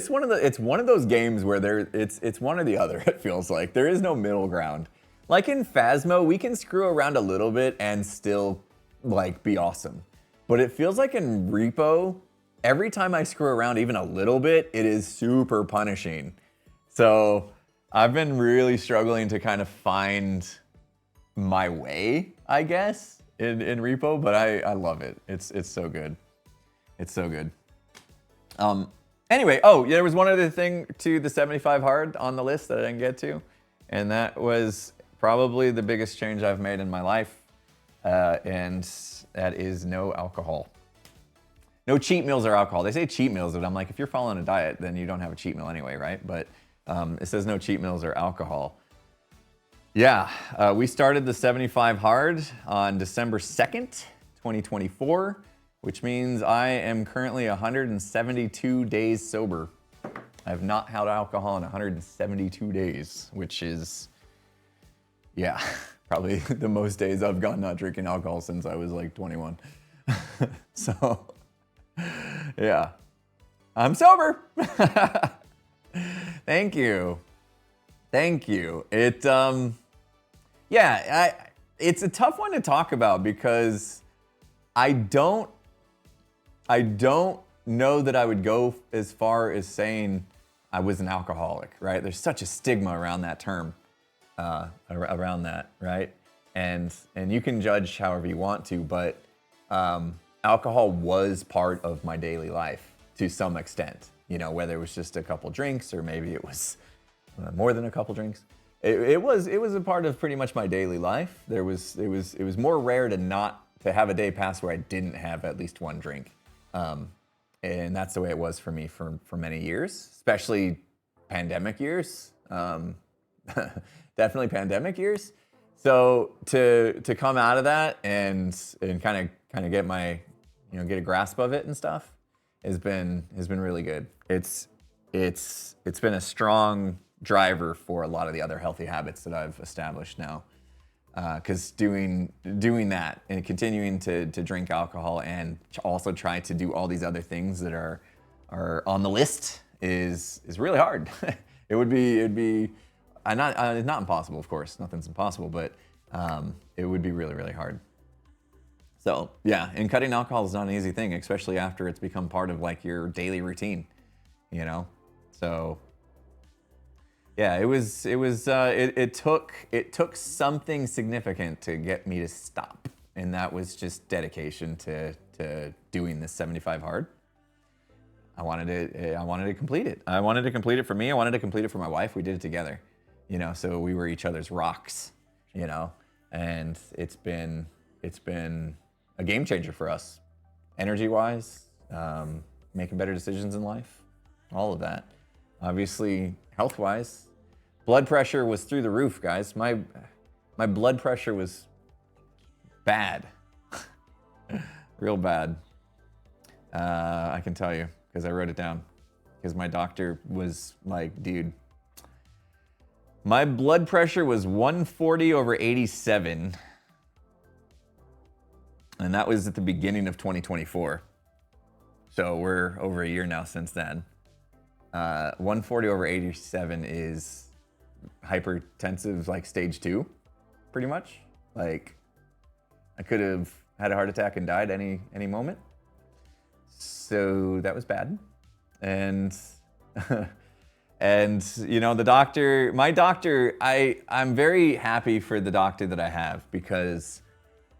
one of those games where it's one or the other. It feels like there is no middle ground. Like in Phasmo, we can screw around a little bit and still like be awesome. But it feels like in Repo, every time I screw around even a little bit, it is super punishing. So I've been really struggling to kind of find my way, I guess, in Repo, but I love it. It's so good. It's so good. Anyway, oh, yeah, there was one other thing to the 75 hard on the list that I didn't get to, and that was probably the biggest change I've made in my life, and that is no alcohol. No cheat meals or alcohol. They say cheat meals, but I'm like, if you're following a diet, then you don't have a cheat meal anyway, right? But it says no cheat meals or alcohol. Yeah, we started the 75 hard on December 2nd, 2024, which means I am currently 172 days sober. I have not had alcohol in 172 days, which is, yeah, probably the most days I've gone not drinking alcohol since I was like 21. So, yeah, I'm sober. Thank you. Thank you. It's a tough one to talk about because I don't know that I would go as far as saying I was an alcoholic, right? There's such a stigma around that term, around that, right? And you can judge however you want to, but alcohol was part of my daily life to some extent. You know, whether it was just a couple drinks or maybe it was more than a couple drinks. It was a part of pretty much my daily life. It was more rare to have a day pass where I didn't have at least one drink. And that's the way it was for me for many years, especially pandemic years. Definitely pandemic years. So to come out of that and kind of get get a grasp of it and stuff has been really good. It's been a strong driver for a lot of the other healthy habits that I've established now. Because doing that and continuing to drink alcohol and also try to do all these other things that are on the list is really hard. It'd be it's not impossible, of course. Nothing's impossible, but it would be really, really hard. So yeah, and cutting alcohol is not an easy thing, especially after it's become part of like your daily routine, you know. So yeah, it took something significant to get me to stop, and that was just dedication to doing this 75 hard. I wanted to complete it. I wanted to complete it for me. I wanted to complete it for my wife. We did it together, you know. So we were each other's rocks, you know. And it's been a game changer for us, energy-wise, making better decisions in life, all of that. Obviously, health-wise, blood pressure was through the roof, guys. My blood pressure was bad, real bad. I can tell you because I wrote it down. Because my doctor was like, dude, my blood pressure was 140/87. And that was at the beginning of 2024. So we're over a year now since then. 140 over 87 is hypertensive, like stage 2, pretty much. Like, I could have had a heart attack and died any moment. So that was bad. And and you know, my doctor, I'm very happy for the doctor that I have, because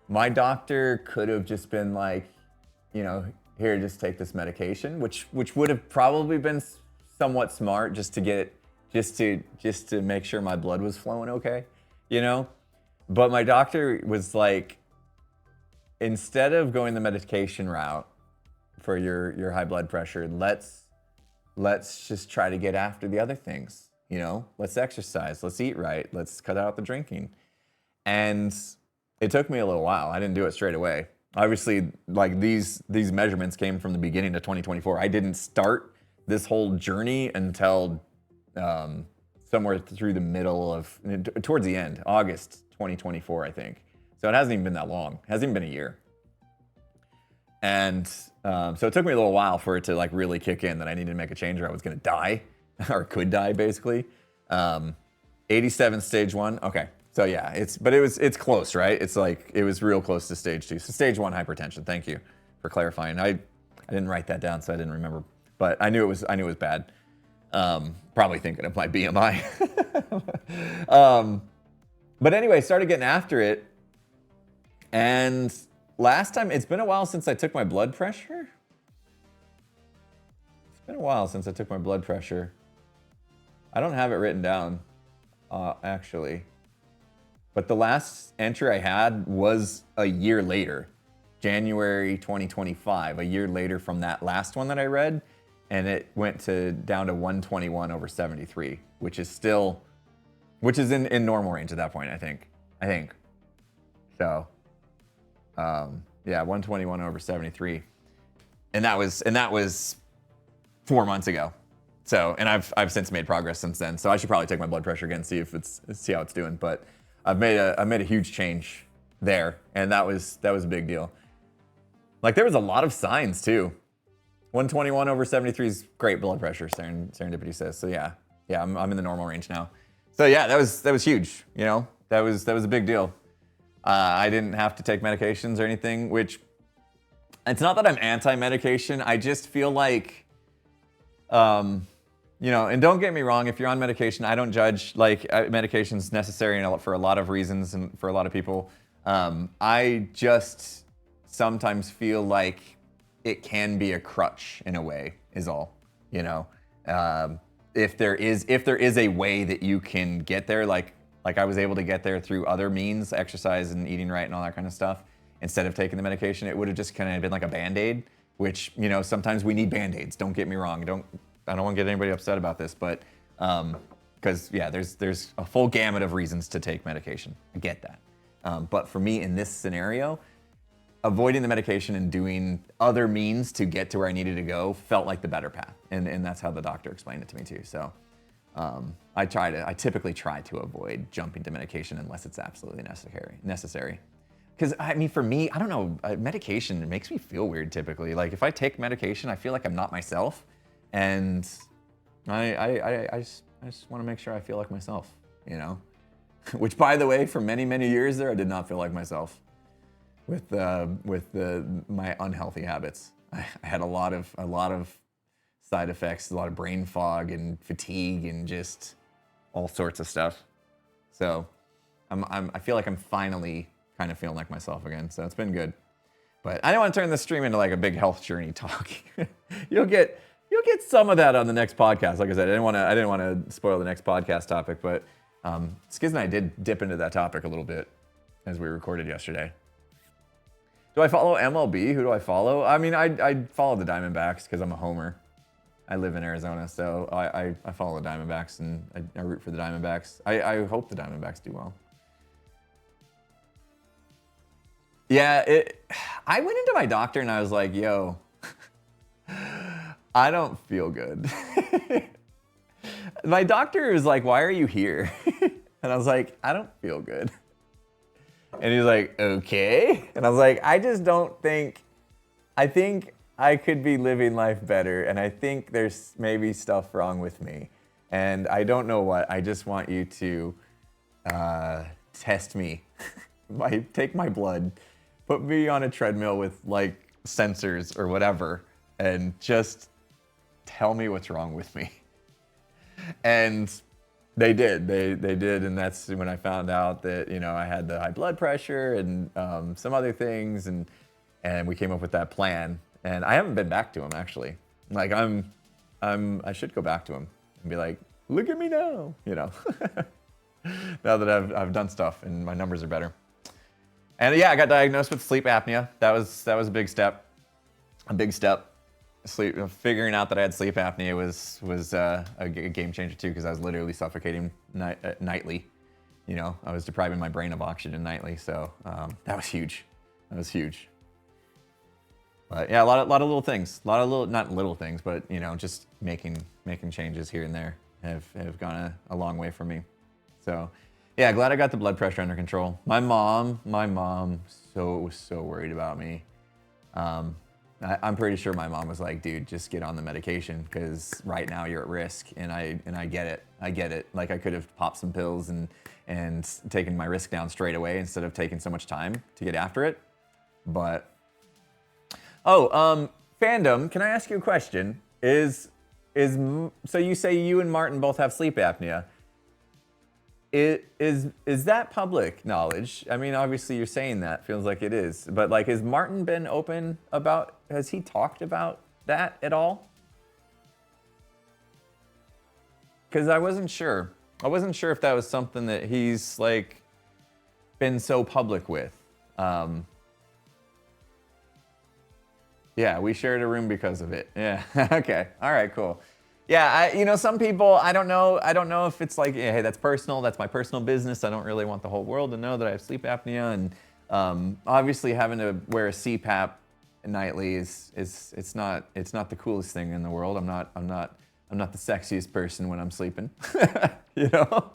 my doctor could have just been like, you know, here, just take this medication, which would have probably been somewhat smart, just to make sure my blood was flowing okay, you know? But my doctor was like, instead of going the medication route for your high blood pressure, let's just try to get after the other things, you know? Let's exercise, let's eat right, let's cut out the drinking. And it took me a little while. I didn't do it straight away. Obviously, like these measurements came from the beginning of 2024. I didn't start this whole journey until somewhere through the middle of, towards the end, August 2024, I think. So it hasn't even been that long. It hasn't even been a year. And so it took me a little while for it to like really kick in that I needed to make a change or I was gonna die, or could die basically. 87 stage 1, okay. So yeah, it's close, right? It's like, it was real close to stage 2. So stage 1 hypertension, thank you for clarifying. I didn't write that down, so I didn't remember, but I knew it was bad. Probably thinking of my BMI. But anyway, started getting after it. And last time, it's been a while since I took my blood pressure. It's been a while since I took my blood pressure. I don't have it written down, actually. But the last entry I had was a year later, January 2025, a year later from that last one that I read. And it went down to 121 over 73, which is in normal range at that point, I think. So, yeah, 121 over 73. And that was 4 months ago. So, and I've since made progress since then. So I should probably take my blood pressure again, see how it's doing. But I've made a huge change there, and that was a big deal. Like, there was a lot of signs too. 121 over 73 is great blood pressure, Serendipity says. So yeah, I'm in the normal range now. So yeah, that was huge. You know, that was a big deal. I didn't have to take medications or anything, which it's not that I'm anti-medication. I just feel like, you know, and don't get me wrong, if you're on medication, I don't judge. Like, medication's necessary for a lot of reasons and for a lot of people. I just sometimes feel like it can be a crutch in a way, is all. You know, if there is a way that you can get there, like I was able to get there through other means, exercise and eating right and all that kind of stuff, instead of taking the medication, it would have just kind of been like a Band-Aid, which, you know, sometimes we need Band-Aids. Don't get me wrong. I don't want to get anybody upset about this, but because yeah, there's a full gamut of reasons to take medication. I get that. But for me in this scenario, avoiding the medication and doing other means to get to where I needed to go felt like the better path. And that's how the doctor explained it to me too. So I typically try to avoid jumping to medication unless it's absolutely necessary. Because I mean, for me, I don't know, medication, it makes me feel weird typically. Like, if I take medication, I feel like I'm not myself. And I just want to make sure I feel like myself, you know? Which, by the way, for many, many years there, I did not feel like myself with my unhealthy habits. I had a lot of side effects, a lot of brain fog and fatigue and just all sorts of stuff. So I feel like I'm finally kind of feeling like myself again. So it's been good. But I don't want to turn this stream into like a big health journey talk. You'll get some of that on the next podcast. Like I said, I didn't want to spoil the next podcast topic, but Skiz and I did dip into that topic a little bit as we recorded yesterday. Do I follow MLB? Who do I follow? I mean, I follow the Diamondbacks because I'm a homer. I live in Arizona, so I follow the Diamondbacks and I root for the Diamondbacks. I hope the Diamondbacks do well. Yeah, I went into my doctor and I was like, yo, I don't feel good. My doctor was like, why are you here? And I was like, I don't feel good. And he's like, okay. And I was like, I just don't think, I think I could be living life better. And I think there's maybe stuff wrong with me. And I don't know what. I just want you to test me. Take my blood, put me on a treadmill with like sensors or whatever, and just tell me what's wrong with me. And they did. They did, and that's when I found out that, you know, I had the high blood pressure and some other things, and we came up with that plan. And I haven't been back to him actually. Like I should go back to him and be like, look at me now, you know. Now that I've done stuff and my numbers are better. And yeah, I got diagnosed with sleep apnea. That was a big step. A big step. Figuring out that I had sleep apnea was a game changer too, because I was literally suffocating nightly. You know, I was depriving my brain of oxygen nightly, so that was huge. That was huge. But yeah, a lot of little things, not little things, but you know, just making changes here and there have gone a long way for me. So yeah, glad I got the blood pressure under control. My mom was so worried about me. I'm pretty sure my mom was like, dude, just get on the medication, because right now you're at risk. And I get it. Like, I could have popped some pills and taken my risk down straight away instead of taking so much time to get after it. But, fandom, can I ask you a question? So you say you and Martin both have sleep apnea. Is that public knowledge? I mean, obviously you're saying that, feels like it is. But like, has Martin been open about, has he talked about that at all? Because I wasn't sure. I wasn't sure if that was something that he's like been so public with. Yeah, we shared a room because of it. Yeah, okay, all right, cool. Yeah, you know, some people, I don't know if it's like, hey, that's personal, that's my personal business. I don't really want the whole world to know that I have sleep apnea. And obviously having to wear a CPAP nightly is it's not the coolest thing in the world. I'm not the sexiest person when I'm sleeping, you know,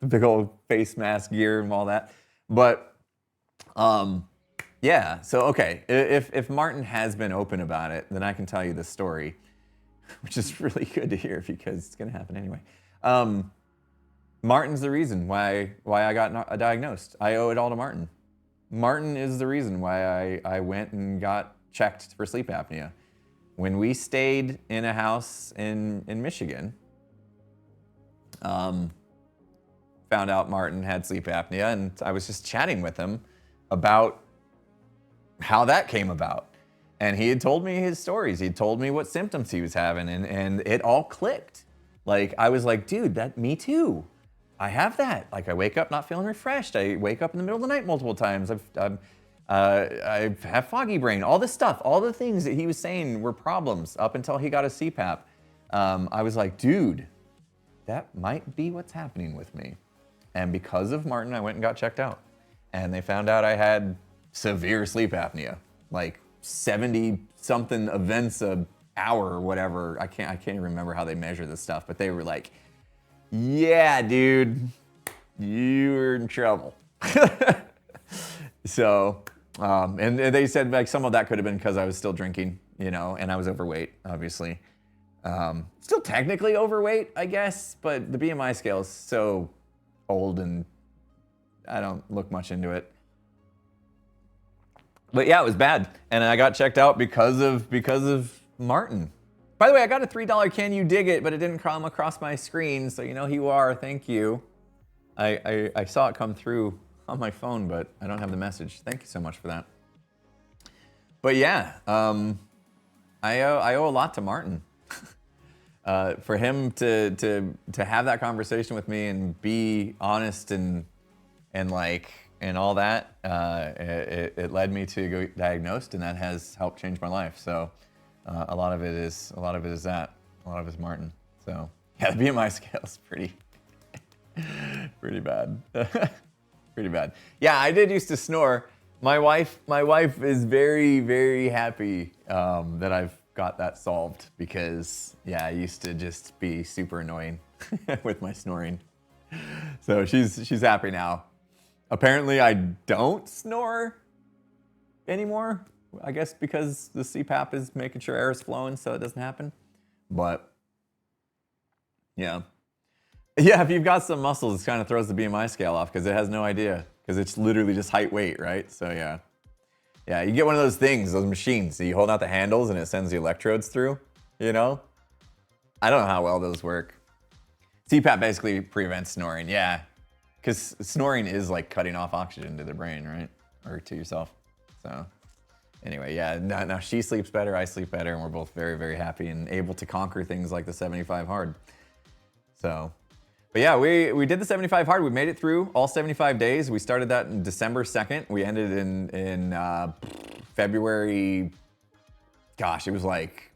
the big old face mask gear and all that. But yeah, so okay, if Martin has been open about it, then I can tell you the story, which is really good to hear because it's gonna happen anyway. Martin's the reason why I got diagnosed. I owe it all to Martin. Martin is the reason why I went and got checked for sleep apnea. When we stayed in a house in Michigan, found out Martin had sleep apnea, and I was just chatting with him about how that came about. And he had told me his stories. He had told me what symptoms he was having, and it all clicked. Like, I was like, dude, me too. I have that. Like, I wake up not feeling refreshed. I wake up in the middle of the night multiple times. I have foggy brain, all this stuff, all the things that he was saying were problems up until he got a CPAP. I was like, dude, that might be what's happening with me. And because of Martin, I went and got checked out. And they found out I had severe sleep apnea, like 70 something events an hour or whatever. I can't even remember how they measure this stuff, but they were like, yeah, dude, you're in trouble. So, and they said like some of that could have been because I was still drinking, you know, and I was overweight, obviously. Still technically overweight, I guess, but the BMI scale is so old and I don't look much into it. But yeah, it was bad, and I got checked out because of Martin. By the way, I got a $3 Can You Dig It, but it didn't come across my screen, so you know who you are. Thank you. I saw it come through on my phone, but I don't have the message. Thank you so much for that. But yeah, I owe a lot to Martin. For him to have that conversation with me and be honest and all that, it led me to go diagnosed, and that has helped change my life. So a lot of it is that. A lot of it is Martin. So yeah, the BMI scale is pretty bad. Pretty bad. Yeah, I did used to snore. My wife is very, very happy that I've got that solved, because yeah, I used to just be super annoying with my snoring. So she's happy now. Apparently I don't snore anymore. I guess because the CPAP is making sure air is flowing so it doesn't happen. But yeah. Yeah, if you've got some muscles, it kind of throws the BMI scale off because it has no idea. Because it's literally just height, weight, right? So yeah. Yeah, you get one of those things, those machines. So you hold out the handles and it sends the electrodes through, you know? I don't know how well those work. CPAP basically prevents snoring, yeah. Because snoring is like cutting off oxygen to the brain, right? Or to yourself. So anyway, yeah, now she sleeps better, I sleep better, and we're both very, very happy and able to conquer things like the 75 hard. So, but yeah, we did the 75 hard. We made it through all 75 days. We started that in December 2nd. We ended in February, gosh, it was like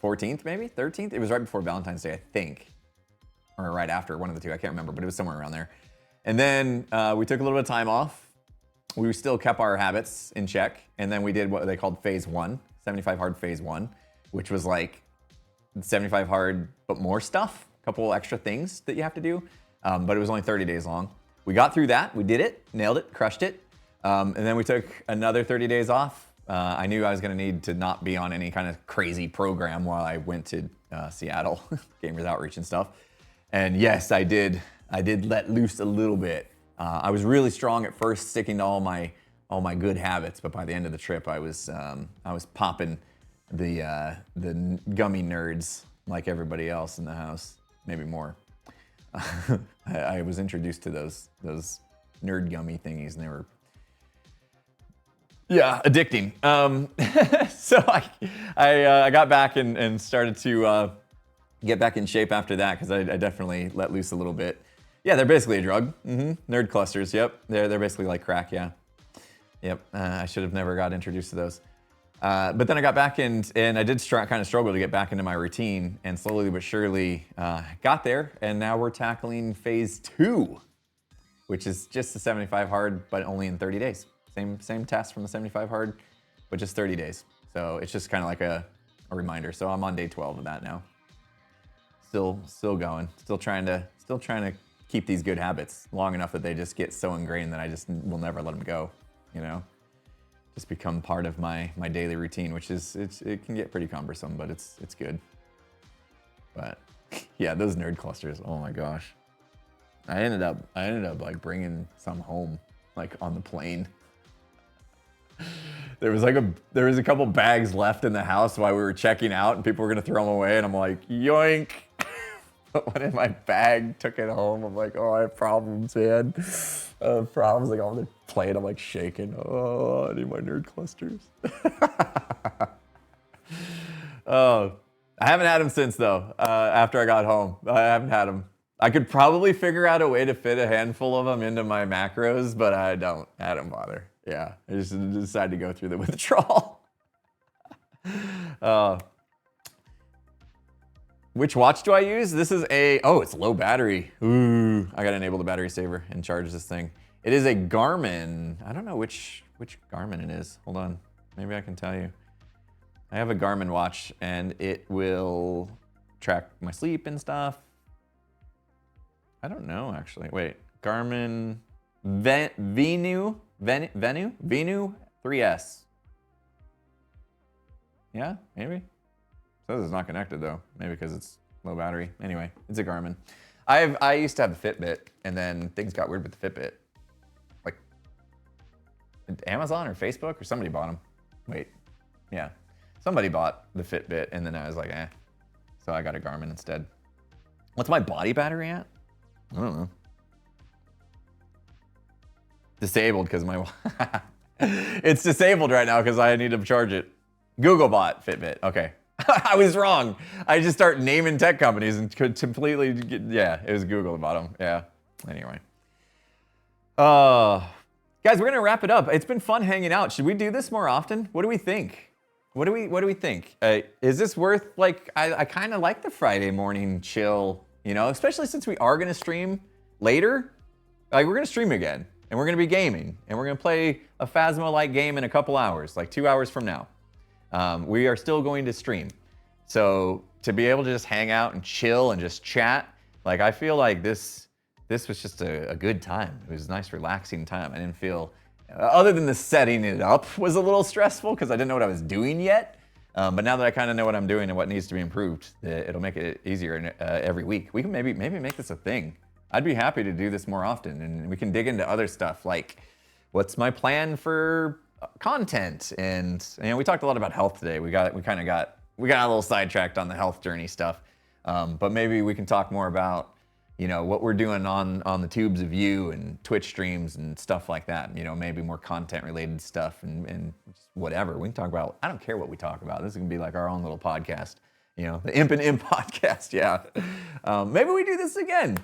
14th maybe, 13th? It was right before Valentine's Day, I think. Or right after, one of the two, I can't remember, but it was somewhere around there. And then we took a little bit of time off. We still kept our habits in check. And then we did what they called phase 1, 75 hard phase 1, which was like 75 hard, but more stuff, a couple extra things that you have to do. But it was only 30 days long. We got through that, we did it, nailed it, crushed it. And then we took another 30 days off. I knew I was gonna need to not be on any kind of crazy program while I went to Seattle, Gamers Outreach and stuff. And yes, I did let loose a little bit. I was really strong at first, sticking to all my good habits, but by the end of the trip, I was popping the gummy nerds like everybody else in the house, maybe more. I was introduced to those nerd gummy thingies, and they were, yeah, addicting. So I got back and started to get back in shape after that, because I definitely let loose a little bit. Yeah, they're basically a drug. Nerd clusters, yep. They're basically like crack, yeah. Yep, I should have never got introduced to those. But then I got back and I did kind of struggle to get back into my routine, and slowly but surely got there, and now we're tackling phase 2, which is just the 75 hard, but only in 30 days. Same test from the 75 hard, but just 30 days. So it's just kind of like a reminder. So I'm on day 12 of that now. Still going, still trying to keep these good habits long enough that they just get so ingrained that I just will never let them go, you know? Just become part of my daily routine, which is, it can get pretty cumbersome, but it's good. But yeah, those nerd clusters, oh my gosh. I ended up like bringing some home, like on the plane. There was a couple bags left in the house while we were checking out, and people were gonna throw them away, and I'm like, yoink. Put one in my bag, took it home. I'm like, oh, I have problems, man. Problems, like on the plane, I'm like shaking. Oh, I need my nerd clusters. Oh, I haven't had them since though, after I got home. I haven't had them. I could probably figure out a way to fit a handful of them into my macros, but I don't bother. Yeah, I just decided to go through the withdrawal. Which watch do I use? This is it's low battery. Ooh, I gotta enable the battery saver and charge this thing. It is a Garmin. I don't know which Garmin it is. Hold on, maybe I can tell you. I have a Garmin watch, and it will track my sleep and stuff. I don't know, actually. Wait, Garmin Venu 3S. Yeah, maybe. Says it's not connected though. Maybe because it's low battery. Anyway, it's a Garmin. I used to have the Fitbit, and then things got weird with the Fitbit. Like Amazon or Facebook or somebody bought them. Wait, yeah, somebody bought the Fitbit, and then I was like, eh. So I got a Garmin instead. What's my body battery at? I don't know. Disabled because my it's disabled right now because I need to charge it. Google bought Fitbit. Okay. I was wrong. I just start naming tech companies and could completely yeah, it was Google that bought them. Yeah. Anyway. Guys, we're gonna wrap it up. It's been fun hanging out. Should we do this more often? What do we think? What do we think? Is this worth, like, I kind of like the Friday morning chill, you know, especially since we are gonna stream later. Like, we're gonna stream again, and we're gonna be gaming, and we're gonna play a Phasmo-like game in a couple hours, like 2 hours from now. We are still going to stream. So to be able to just hang out and chill and just chat, like, I feel like this this was just a good time. It was a nice, relaxing time. I didn't feel, other than the setting it up was a little stressful because I didn't know what I was doing yet. But now that I kind of know what I'm doing and what needs to be improved, it'll make it easier every week. We can maybe make this a thing. I'd be happy to do this more often, and we can dig into other stuff like what's my plan for content. And we talked a lot about health today. We got a little sidetracked on the health journey stuff. But maybe we can talk more about what we're doing on the tubes of you and Twitch streams and stuff like that. Maybe more content related stuff and just whatever. We can talk about, I don't care what we talk about. This is gonna be like our own little podcast, the Imp and Imp podcast, yeah. Maybe we do this again.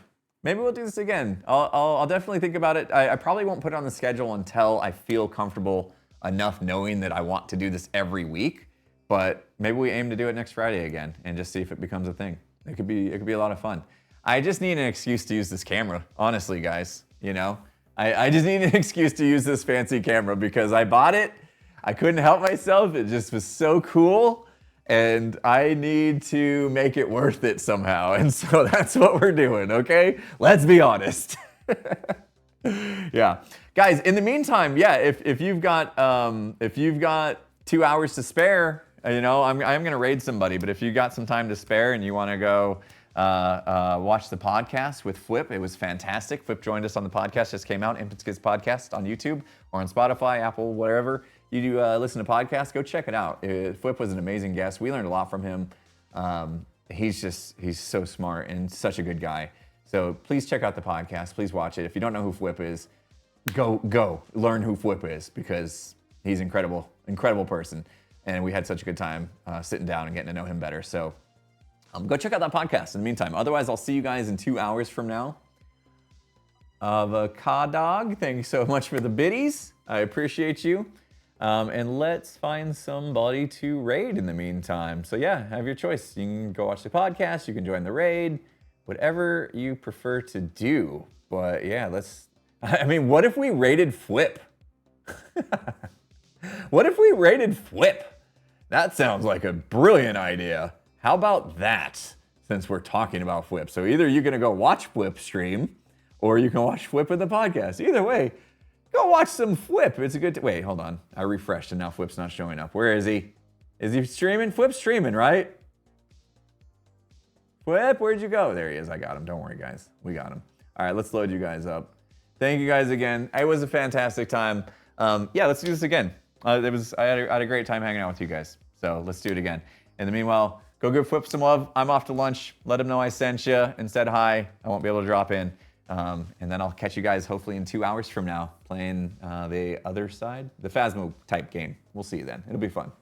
Maybe we'll do this again. I'll definitely think about it. I probably won't put it on the schedule until I feel comfortable enough knowing that I want to do this every week, but maybe we aim to do it next Friday again and just see if it becomes a thing. It could be a lot of fun. I just need an excuse to use this camera, honestly, guys. I just need an excuse to use this fancy camera because I bought it. I couldn't help myself. It just was so cool. And I need to make it worth it somehow. And so that's what we're doing, okay? Let's be honest. Yeah. Guys, in the meantime, yeah, if you've got 2 hours to spare, I'm gonna raid somebody, but if you got some time to spare and you wanna go watch the podcast with Flip, it was fantastic. Flip joined us on the podcast, just came out, Infants Kids Podcast on YouTube or on Spotify, Apple, wherever you do listen to podcasts, go check it out. Flip was an amazing guest. We learned a lot from him. He's so smart and such a good guy. So please check out the podcast. Please watch it. If you don't know who Flip is, go learn who Flip is because he's incredible person. And we had such a good time sitting down and getting to know him better. So go check out that podcast in the meantime. Otherwise, I'll see you guys in 2 hours from now. Avocadog, thank you so much for the biddies. I appreciate you. And let's find somebody to raid in the meantime. So yeah, have your choice. You can go watch the podcast. You can join the raid. Whatever you prefer to do. But yeah, what if we raided Flip? What if we raided Flip? That sounds like a brilliant idea. How about that, since we're talking about Flip? So either you're gonna go watch Flip stream, or you can watch Flip in the podcast. Either way, go watch some Flip. It's a good, wait, hold on. I refreshed and now Flip's not showing up. Where is he? Is he streaming? Flip's streaming, right? Flip, where'd you go? There he is, I got him. Don't worry, guys. We got him. All right, let's load you guys up. Thank you guys again. It was a fantastic time. Yeah, let's do this again. I had a great time hanging out with you guys. So let's do it again. In the meanwhile, go give Flip some love. I'm off to lunch. Let him know I sent you and said hi. I won't be able to drop in. And then I'll catch you guys hopefully in 2 hours from now playing the other side, the Phasmo type game. We'll see you then. It'll be fun.